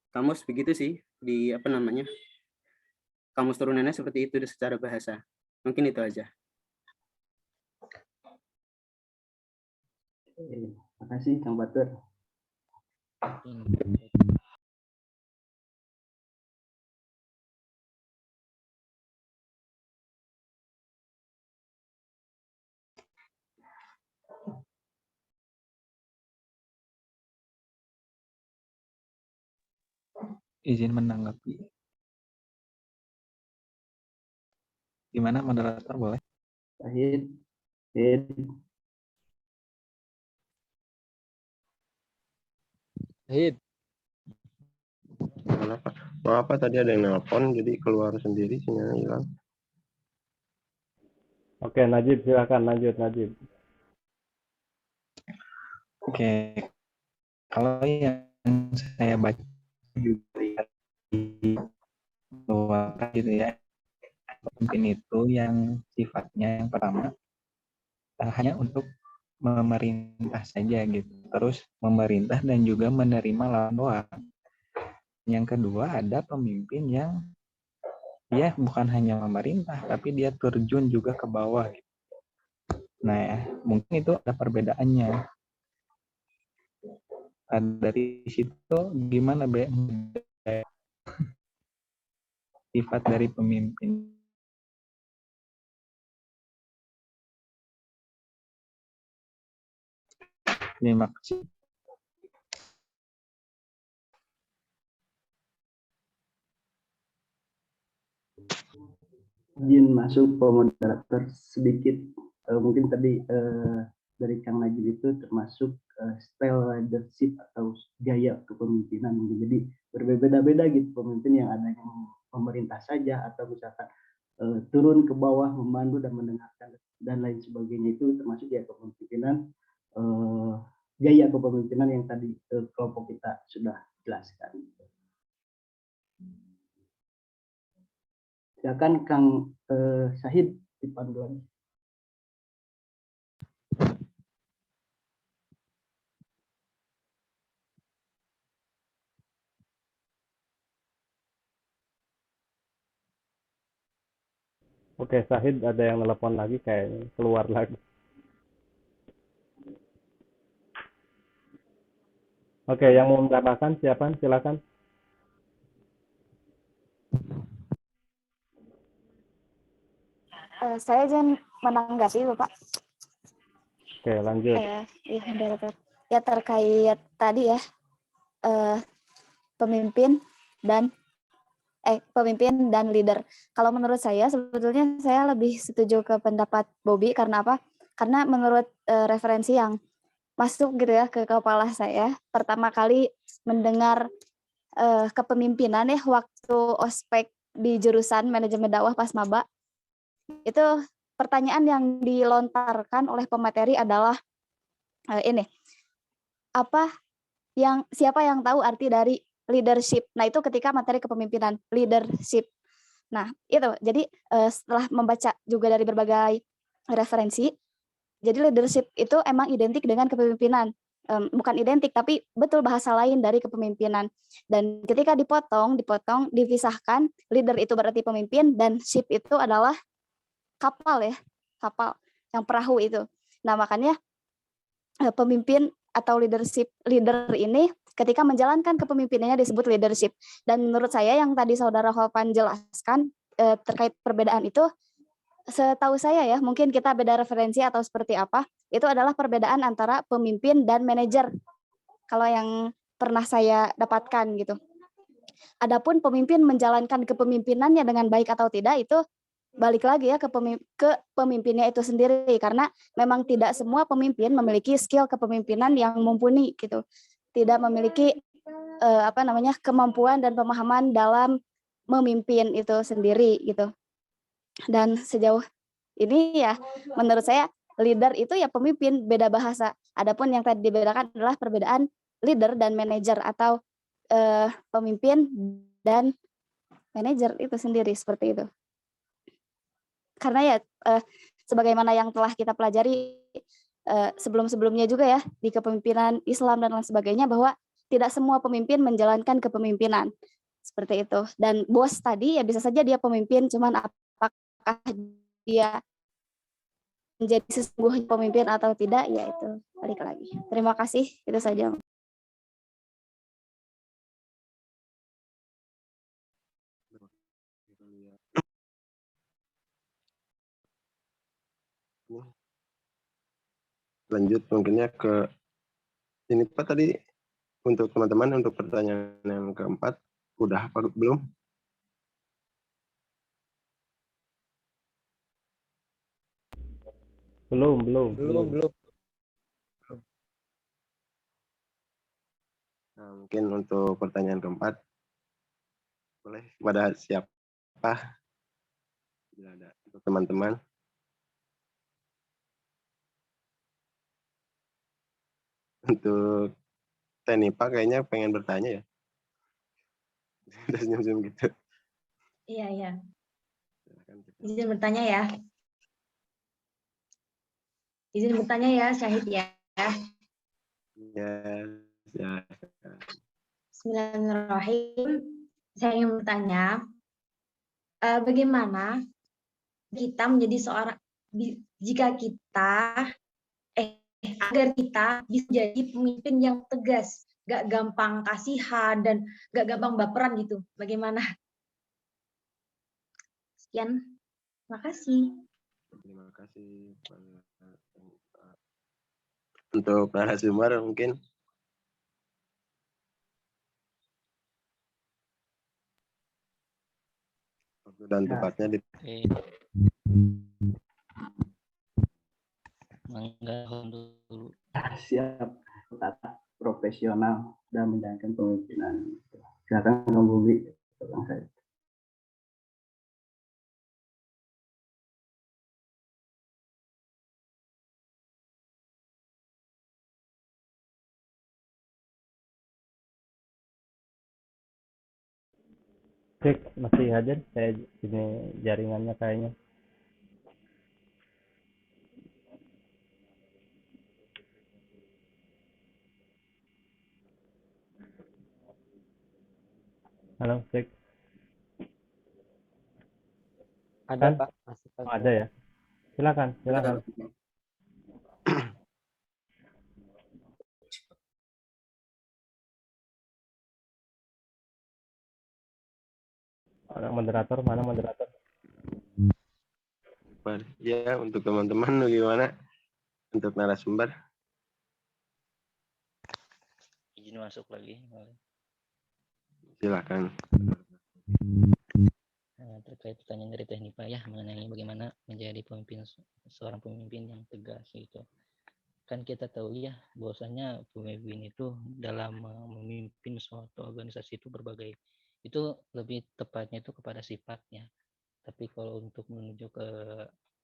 kamus begitu sih, di apa namanya, kamus turunannya seperti itu secara bahasa. Mungkin itu aja.
Terima kasih Kang Fatur.
Izin menanggapi. Gimana moderator boleh?
Syahid.
Syahid.
Kenapa? Maaf Pak, tadi ada yang nelpon, jadi keluar sendiri, sinyalnya hilang.
Oke, Najib silakan lanjut Najib.
Oke, kalau yang saya baca juga lihat di luar gitu ya, pemimpin itu yang sifatnya yang pertama hanya untuk memerintah saja gitu, terus memerintah dan juga menerima lawan doang. Yang kedua ada pemimpin yang dia bukan hanya memerintah tapi dia terjun juga ke bawah gitu. Nah ya, mungkin itu ada perbedaannya. Dari situ gimana sifat dari pemimpin? Terima kasih.
Izin masuk Pak Moderator sedikit. Mungkin tadi dari Kang Najib itu termasuk style leadership atau gaya kepemimpinan. Jadi berbeda-beda gitu pemimpin yang ada yang pemerintah saja atau misalkan turun ke bawah memandu dan mendengarkan dan lain sebagainya, itu termasuk ya kepemimpinan, gaya kepemimpinan yang tadi kelompok kita sudah jelaskan. Silakan Kang Syahid dipandu lagi.
Oke, Syahid ada yang telepon lagi kayaknya, keluar lagi. Oke, yang mau menambahkan siapa? Silakan.
Saya izin menanggapi Bapak.
Oke, lanjut.
Ya terkait tadi ya, pemimpin dan leader. Kalau menurut saya sebetulnya saya lebih setuju ke pendapat Bobby. Karena apa? Karena menurut referensi yang masuk gitu ya ke kepala saya, pertama kali mendengar kepemimpinan ya waktu ospek di jurusan manajemen dakwah pas maba, itu pertanyaan yang dilontarkan oleh pemateri adalah siapa yang tahu arti dari leadership. Nah, itu ketika materi kepemimpinan, leadership. Nah, itu. Jadi setelah membaca juga dari berbagai referensi, jadi leadership itu emang identik dengan kepemimpinan. Bukan identik, tapi betul bahasa lain dari kepemimpinan. Dan ketika dipotong, dipisahkan, leader itu berarti pemimpin, dan ship itu adalah kapal ya, kapal yang perahu itu. Nah, makanya pemimpin atau leader ini ketika menjalankan kepemimpinannya disebut leadership. Dan menurut saya yang tadi Saudara Holpan jelaskan terkait perbedaan itu, setahu saya ya, mungkin kita beda referensi atau seperti apa, itu adalah perbedaan antara pemimpin dan manajer. Kalau yang pernah saya dapatkan gitu. Adapun pemimpin menjalankan kepemimpinannya dengan baik atau tidak itu balik lagi ya ke pemimpinnya itu sendiri, karena memang tidak semua pemimpin memiliki skill kepemimpinan yang mumpuni gitu. Tidak memiliki kemampuan dan pemahaman dalam memimpin itu sendiri gitu. Dan sejauh ini ya menurut saya leader itu ya pemimpin, beda bahasa. Adapun yang tadi dibedakan adalah perbedaan leader dan manajer atau pemimpin dan manajer itu sendiri, seperti itu. Karena ya sebagaimana yang telah kita pelajari sebelum-sebelumnya juga ya di kepemimpinan Islam dan lain sebagainya, bahwa tidak semua pemimpin menjalankan kepemimpinan seperti itu. Dan bos tadi ya bisa saja dia pemimpin, cuman apakah dia menjadi sesungguhnya pemimpin atau tidak, ya itu balik lagi. Terima kasih, itu saja.
Lanjut mungkinnya ke ini Pak, tadi untuk teman-teman untuk pertanyaan yang keempat udah apa belum?
Belum.
Nah, mungkin untuk pertanyaan keempat boleh kepada siapa? Bila ada untuk teman-teman. Untuk Tenipa kayaknya pengen bertanya ya. Udah senyum-senyum gitu.
Iya. Izin bertanya ya. Syahid ya.
Ya.
Bismillahirrahmanirrahim. Saya ingin bertanya, bagaimana kita menjadi seorang, jika kita agar kita bisa jadi pemimpin yang tegas, gak gampang kasihan dan gak gampang baperan gitu. Bagaimana? Sekian, terima kasih.
Terima kasih untuk narasumber mungkin. Waktu dan tempatnya di.
dulu.
Siap, tata profesional dan menjalankan pemimpinan. Silakan Bang Bubi, Bang Syahid.
Cek, masih hadir? Saya ini jaringannya kayaknya. Halo, cek.
Ada
Kan?
Pak. Masih
Ada ya. Silakan. Moderator, mana moderator?
Ya, untuk teman-teman gimana? Untuk narasumber.
Izin masuk lagi.
Silakan.
Terkait pertanyaan dari Teknipa ya, mengenai bagaimana menjadi seorang pemimpin yang tegas gitu. Kan kita tahu ya, bahwasanya pemimpin itu dalam memimpin suatu organisasi itu berbagai, itu lebih tepatnya itu kepada sifatnya. Tapi kalau untuk menuju ke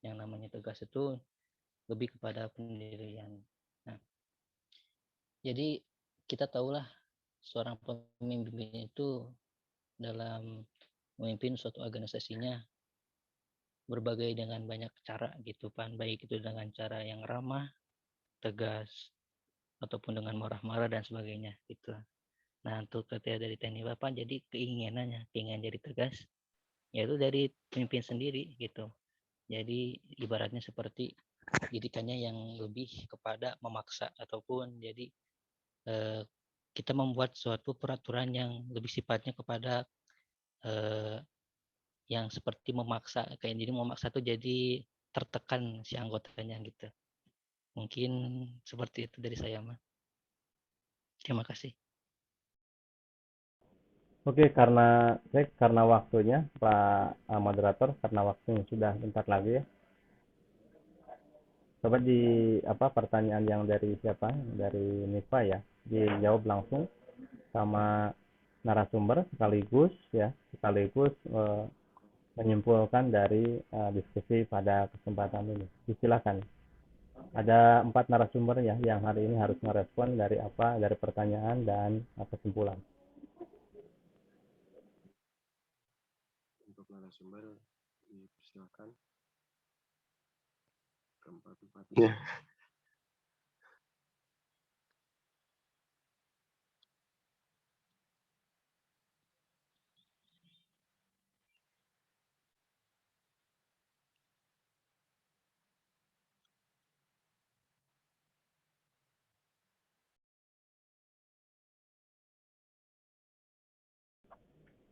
yang namanya tegas itu lebih kepada pendirian. Nah, jadi kita tahulah seorang pemimpin itu dalam memimpin suatu organisasinya berbagai dengan banyak cara gitu kan, baik itu dengan cara yang ramah, tegas, ataupun dengan marah-marah dan sebagainya gitu. Nah, untuk kriteria dari teknik Bapak, jadi keinginan jadi tegas, yaitu dari pemimpin sendiri gitu. Jadi ibaratnya seperti didikannya yang lebih kepada memaksa, ataupun jadi kita membuat suatu peraturan yang lebih sifatnya kepada yang seperti memaksa, kayak jadi memaksa tuh jadi tertekan si anggotanya gitu. Mungkin seperti itu dari saya, Mas. Terima kasih.
Oke, karena waktunya Pak moderator, karena waktunya sudah bentar lagi ya. Coba pertanyaan yang dari siapa? Dari Nifa ya. Dijawab langsung sama narasumber sekaligus menyimpulkan dari diskusi pada kesempatan ini. Silakan. Ada 4 narasumber ya yang hari ini harus merespon dari pertanyaan dan kesimpulan.
Untuk narasumber dipersilakan keempat-empatnya.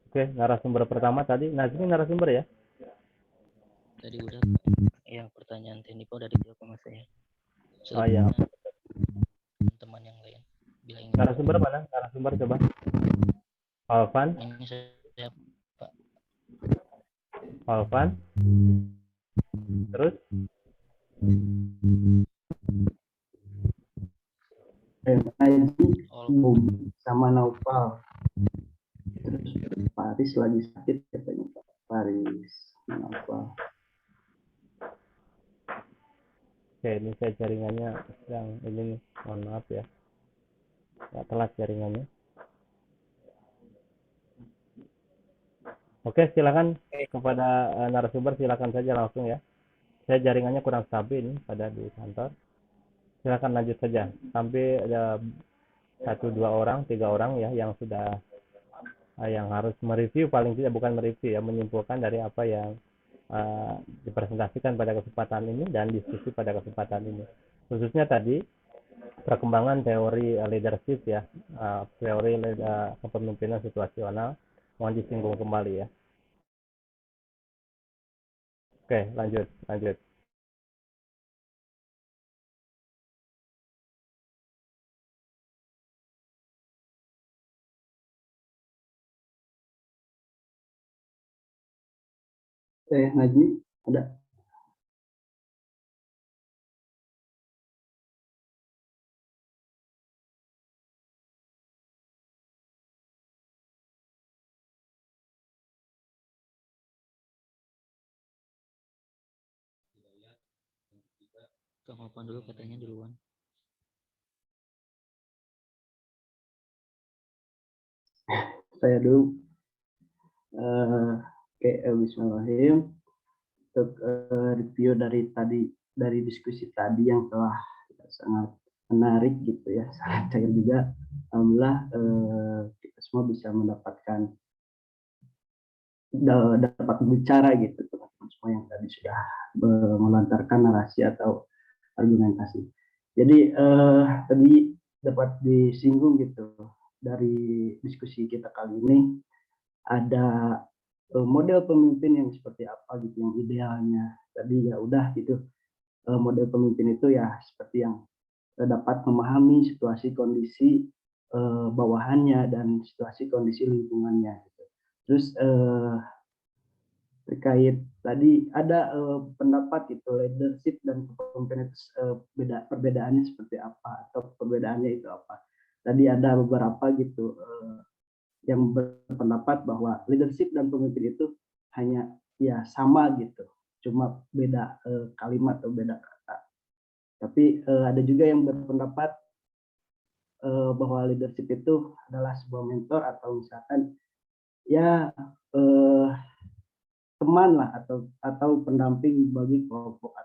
Oke, narasumber pertama tadi, Nazmi narasumber ya?
Tadi udah Pak. Yang pertanyaan Tenipo udah dijawab sama saya.
Oh iya.
Teman yang lain. Bila ingin
Narasumber mana? Narasumber coba. Alvan.
Ini saya Pak.
Alvan. Terus?
Sama Naufal. Terus Paris lagi sakit katanya Pak. Paris, Naufal.
Oke, ini saya jaringannya yang ini nih, mohon maaf ya. Nggak telat jaringannya. Oke, silakan kepada narasumber, silakan saja langsung ya. Saya jaringannya kurang stabil ini pada di kantor. Silakan lanjut saja. Sampai ada 1, 2 orang, 3 orang ya yang sudah yang harus mereview, paling tidak bukan mereview ya, menyimpulkan dari apa yang dipresentasikan pada kesempatan ini dan diskusi pada kesempatan ini. Khususnya tadi perkembangan teori leadership ya, teori kepemimpinan situasional, mohon disinggung kembali ya. Oke, lanjut.
Najmi, ada?
Kang Alvan dulu katanya duluan.
Saya dulu. Bismillahirrahmanirrahim. Untuk review dari diskusi tadi yang telah sangat menarik gitu ya, sangat cair juga. Alhamdulillah kita semua bisa dapat bicara gitu, teman-teman semua yang tadi sudah melontarkan narasi atau argumentasi. Jadi tadi dapat disinggung gitu dari diskusi kita kali ini, ada model pemimpin yang seperti apa gitu yang idealnya. Tadi ya udah gitu, model pemimpin itu ya seperti yang dapat memahami situasi kondisi bawahannya dan situasi kondisi lingkungannya gitu. Terus terkait tadi ada pendapat gitu, leadership dan kepemimpinan perbedaannya seperti apa atau perbedaannya itu apa. Tadi ada beberapa gitu yang berpendapat bahwa leadership dan pemimpin itu hanya ya sama gitu, cuma beda kalimat atau beda kata. Tapi ada juga yang berpendapat bahwa leadership itu adalah sebuah mentor atau misalkan ya teman lah atau pendamping bagi kelompok,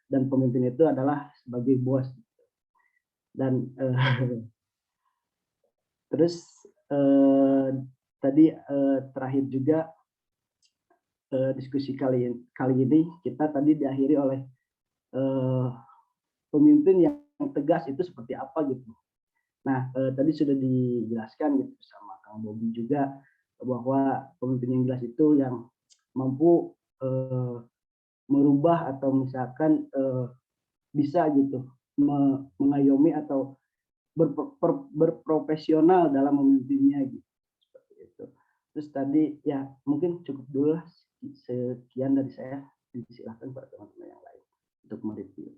dan pemimpin itu adalah sebagai bos. Dan terus tadi terakhir juga diskusi kali ini kita tadi diakhiri oleh pemimpin yang tegas itu seperti apa gitu. Nah tadi sudah dijelaskan gitu sama Kang Bobi juga bahwa pemimpin yang jelas itu yang mampu merubah atau misalkan bisa gitu mengayomi atau berprofesional dalam memimpinnya gitu. Seperti itu. Terus tadi ya mungkin cukup dulu lah, sekian dari saya. Silakan Pak teman-teman yang lain untuk mereview.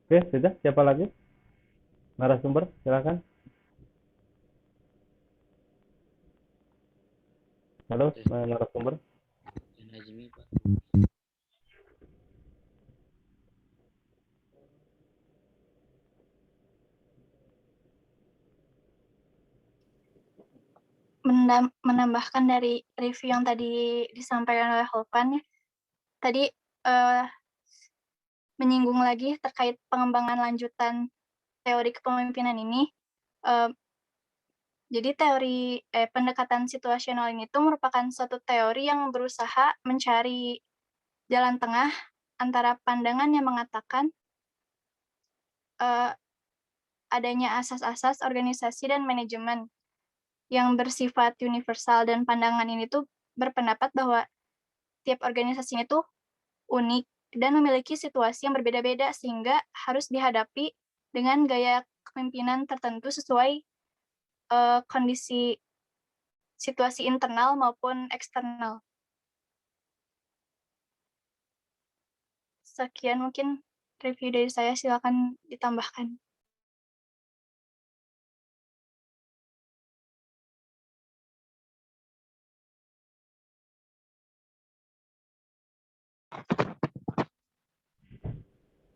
Oke, sudah. Siapa lagi? Narasumber, silakan. Halo, narasumber.
Menambahkan dari review yang tadi disampaikan oleh Holpan ya, tadi menyinggung lagi terkait pengembangan lanjutan teori kepemimpinan ini. Jadi pendekatan situasional ini tuh merupakan suatu teori yang berusaha mencari jalan tengah antara pandangan yang mengatakan adanya asas-asas organisasi dan manajemen yang bersifat universal, dan pandangan ini tuh berpendapat bahwa tiap organisasi itu unik dan memiliki situasi yang berbeda-beda sehingga harus dihadapi dengan gaya kepemimpinan tertentu sesuai kondisi situasi internal maupun eksternal. Sekian mungkin review dari saya, silakan ditambahkan.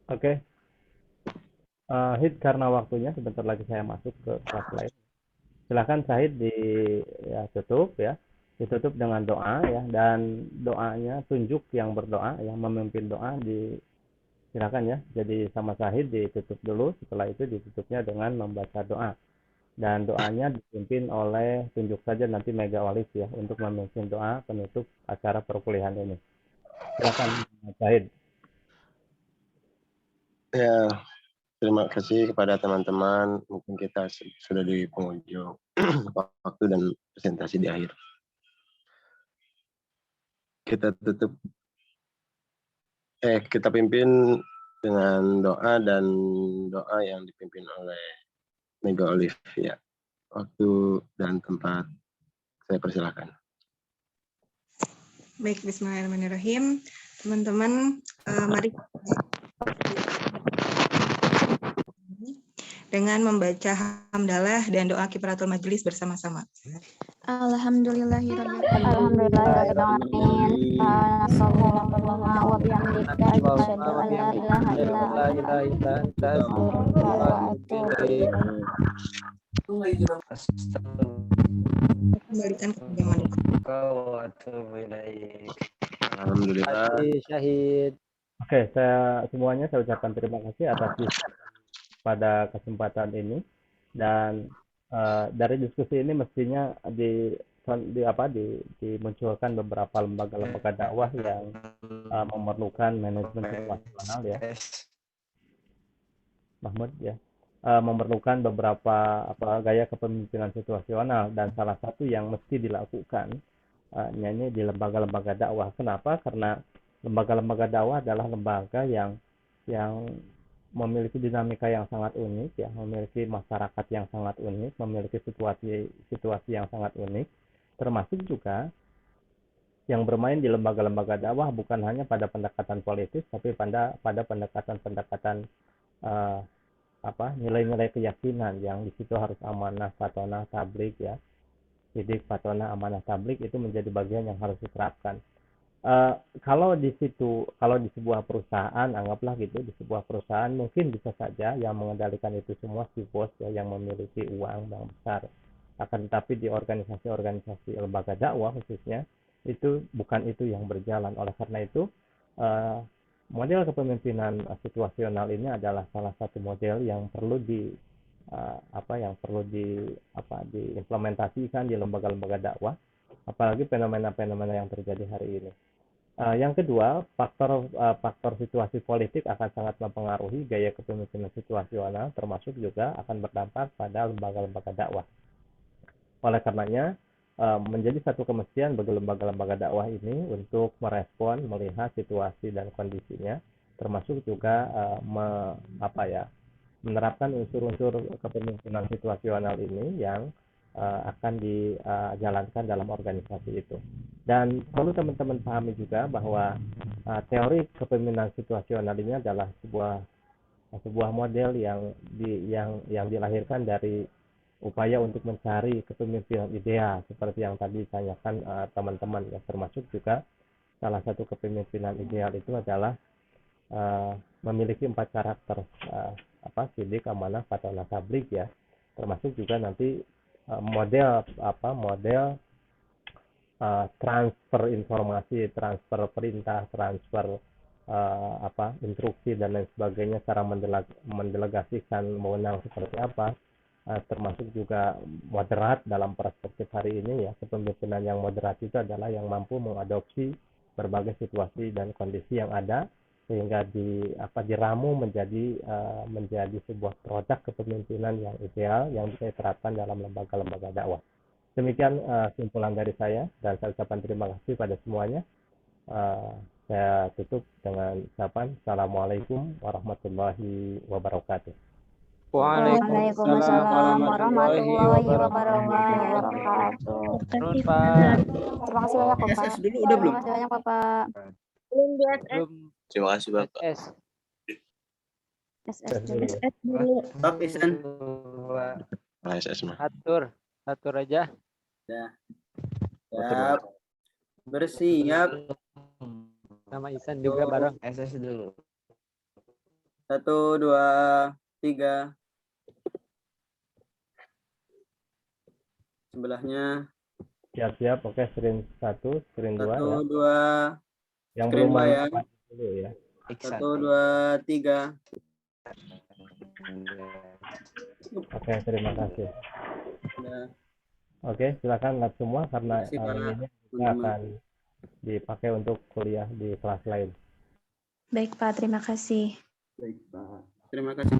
Oke. Hid, karena waktunya sebentar lagi saya masuk ke kelas lain. Silakan Syahid tutup ya. Ditutup dengan doa ya, dan doanya tunjuk yang berdoa, yang memimpin doa silakan ya. Jadi sama Syahid ditutup dulu, setelah itu ditutupnya dengan membaca doa. Dan doanya dipimpin oleh, tunjuk saja nanti Mega Walid ya untuk memimpin doa penutup acara perkuliahan ini. Silakan Syahid.
Ya, terima kasih kepada teman-teman. Mungkin kita sudah di penghujung waktu dan presentasi di akhir. Kita pimpin dengan doa, dan doa yang dipimpin oleh Mega Olive ya. Waktu dan tempat saya persilakan.
Baik, bismillahirrahmanirrahim. Teman-teman, mari dengan membaca hamdalah dan doa kifaratul majelis bersama-sama.
Alhamdulillahirabbil alamin. Subhanallah wa bihamdika asyhadu an la ilaha illa anta astaghfiruka wa atubu ilaik.
Kembalikan ke zaman.
Alhamdulillah.
Syahid.
Oke, saya ucapkan terima kasih atas pada kesempatan ini, dan dari diskusi ini mestinya dimunculkan beberapa lembaga-lembaga dakwah yang memerlukan manajemen situasional ya, Mahmud ya, memerlukan beberapa gaya kepemimpinan situasional, dan salah satu yang mesti dilakukan ini di lembaga-lembaga dakwah. Kenapa? Karena lembaga-lembaga dakwah adalah lembaga yang memiliki dinamika yang sangat unik ya, memiliki masyarakat yang sangat unik, memiliki situasi yang sangat unik, termasuk juga yang bermain di lembaga-lembaga dakwah bukan hanya pada pendekatan politis, tapi pada pendekatan nilai-nilai keyakinan yang di situ harus amanah, fatonah, tablik ya. Sidik, fatonah, amanah, tablik itu menjadi bagian yang harus diterapkan. Kalau di sebuah perusahaan, anggaplah gitu, di sebuah perusahaan mungkin bisa saja yang mengendalikan itu semua si bos ya, yang memiliki uang yang besar. Akan tetapi di organisasi lembaga dakwah khususnya itu bukan itu yang berjalan. Oleh karena itu model kepemimpinan situasional ini adalah salah satu model yang perlu diimplementasikan di lembaga-lembaga dakwah, apalagi fenomena-fenomena yang terjadi hari ini. Yang kedua, faktor situasi politik akan sangat mempengaruhi gaya kepemimpinan situasional, termasuk juga akan berdampak pada lembaga-lembaga dakwah. Oleh karenanya, menjadi satu kemestian bagi lembaga-lembaga dakwah ini untuk merespon, melihat situasi dan kondisinya, termasuk juga menerapkan unsur-unsur kepemimpinan situasional ini yang akan dijalankan dalam organisasi itu. Dan perlu teman-teman pahami juga bahwa teori kepemimpinan situasional ini adalah sebuah model yang dilahirkan dari upaya untuk mencari kepemimpinan ideal seperti yang tadi ditanyakan teman-teman, ya, termasuk juga salah satu kepemimpinan ideal itu adalah memiliki 4 karakter, sidik, amanah, fatonah, tabligh, ya, termasuk juga nanti model transfer informasi, transfer perintah, transfer instruksi dan lain sebagainya, cara mendelegasikan wewenang seperti apa, termasuk juga moderat dalam perspektif hari ini, ya. Kepemimpinan yang moderat itu adalah yang mampu mengadopsi berbagai situasi dan kondisi yang ada sehingga diramu menjadi sebuah produk kepemimpinan yang ideal yang bisa diterapkan dalam lembaga-lembaga dakwah. Demikian simpulan dari saya, dan saya ucapkan terima kasih pada semuanya. Saya tutup dengan ucapan Assalamualaikum warahmatullahi wabarakatuh.
Waalaikumsalam warahmatullahi wabarakatuh.
Terima kasih
banyak, Bapak.
SS dulu udah belum?
Terima kasih banyak, Bapak.
Belum di SS.
Terima kasih Bapak.
SS dulu.
Stop, Isan.
SS mah.
Atur aja.
Ya. Siap. Bersiap.
Sama Isan juga bareng.
SS dulu.
1, 2, 3. Sebelahnya.
Siap-siap, oke, screen 1, screen 2,
1,
ya.
2.
Yang
Screen
belum
2 ya.
dulu, ya.
1, 2, 3.
Oke, terima kasih.
Udah.
Oke, silakan lihat semua karena
Terima kasih, Pak.
ini juga akan dipakai untuk kuliah di kelas lain.
Baik, Pak. Terima kasih.
Baik, Pak.
Terima kasih.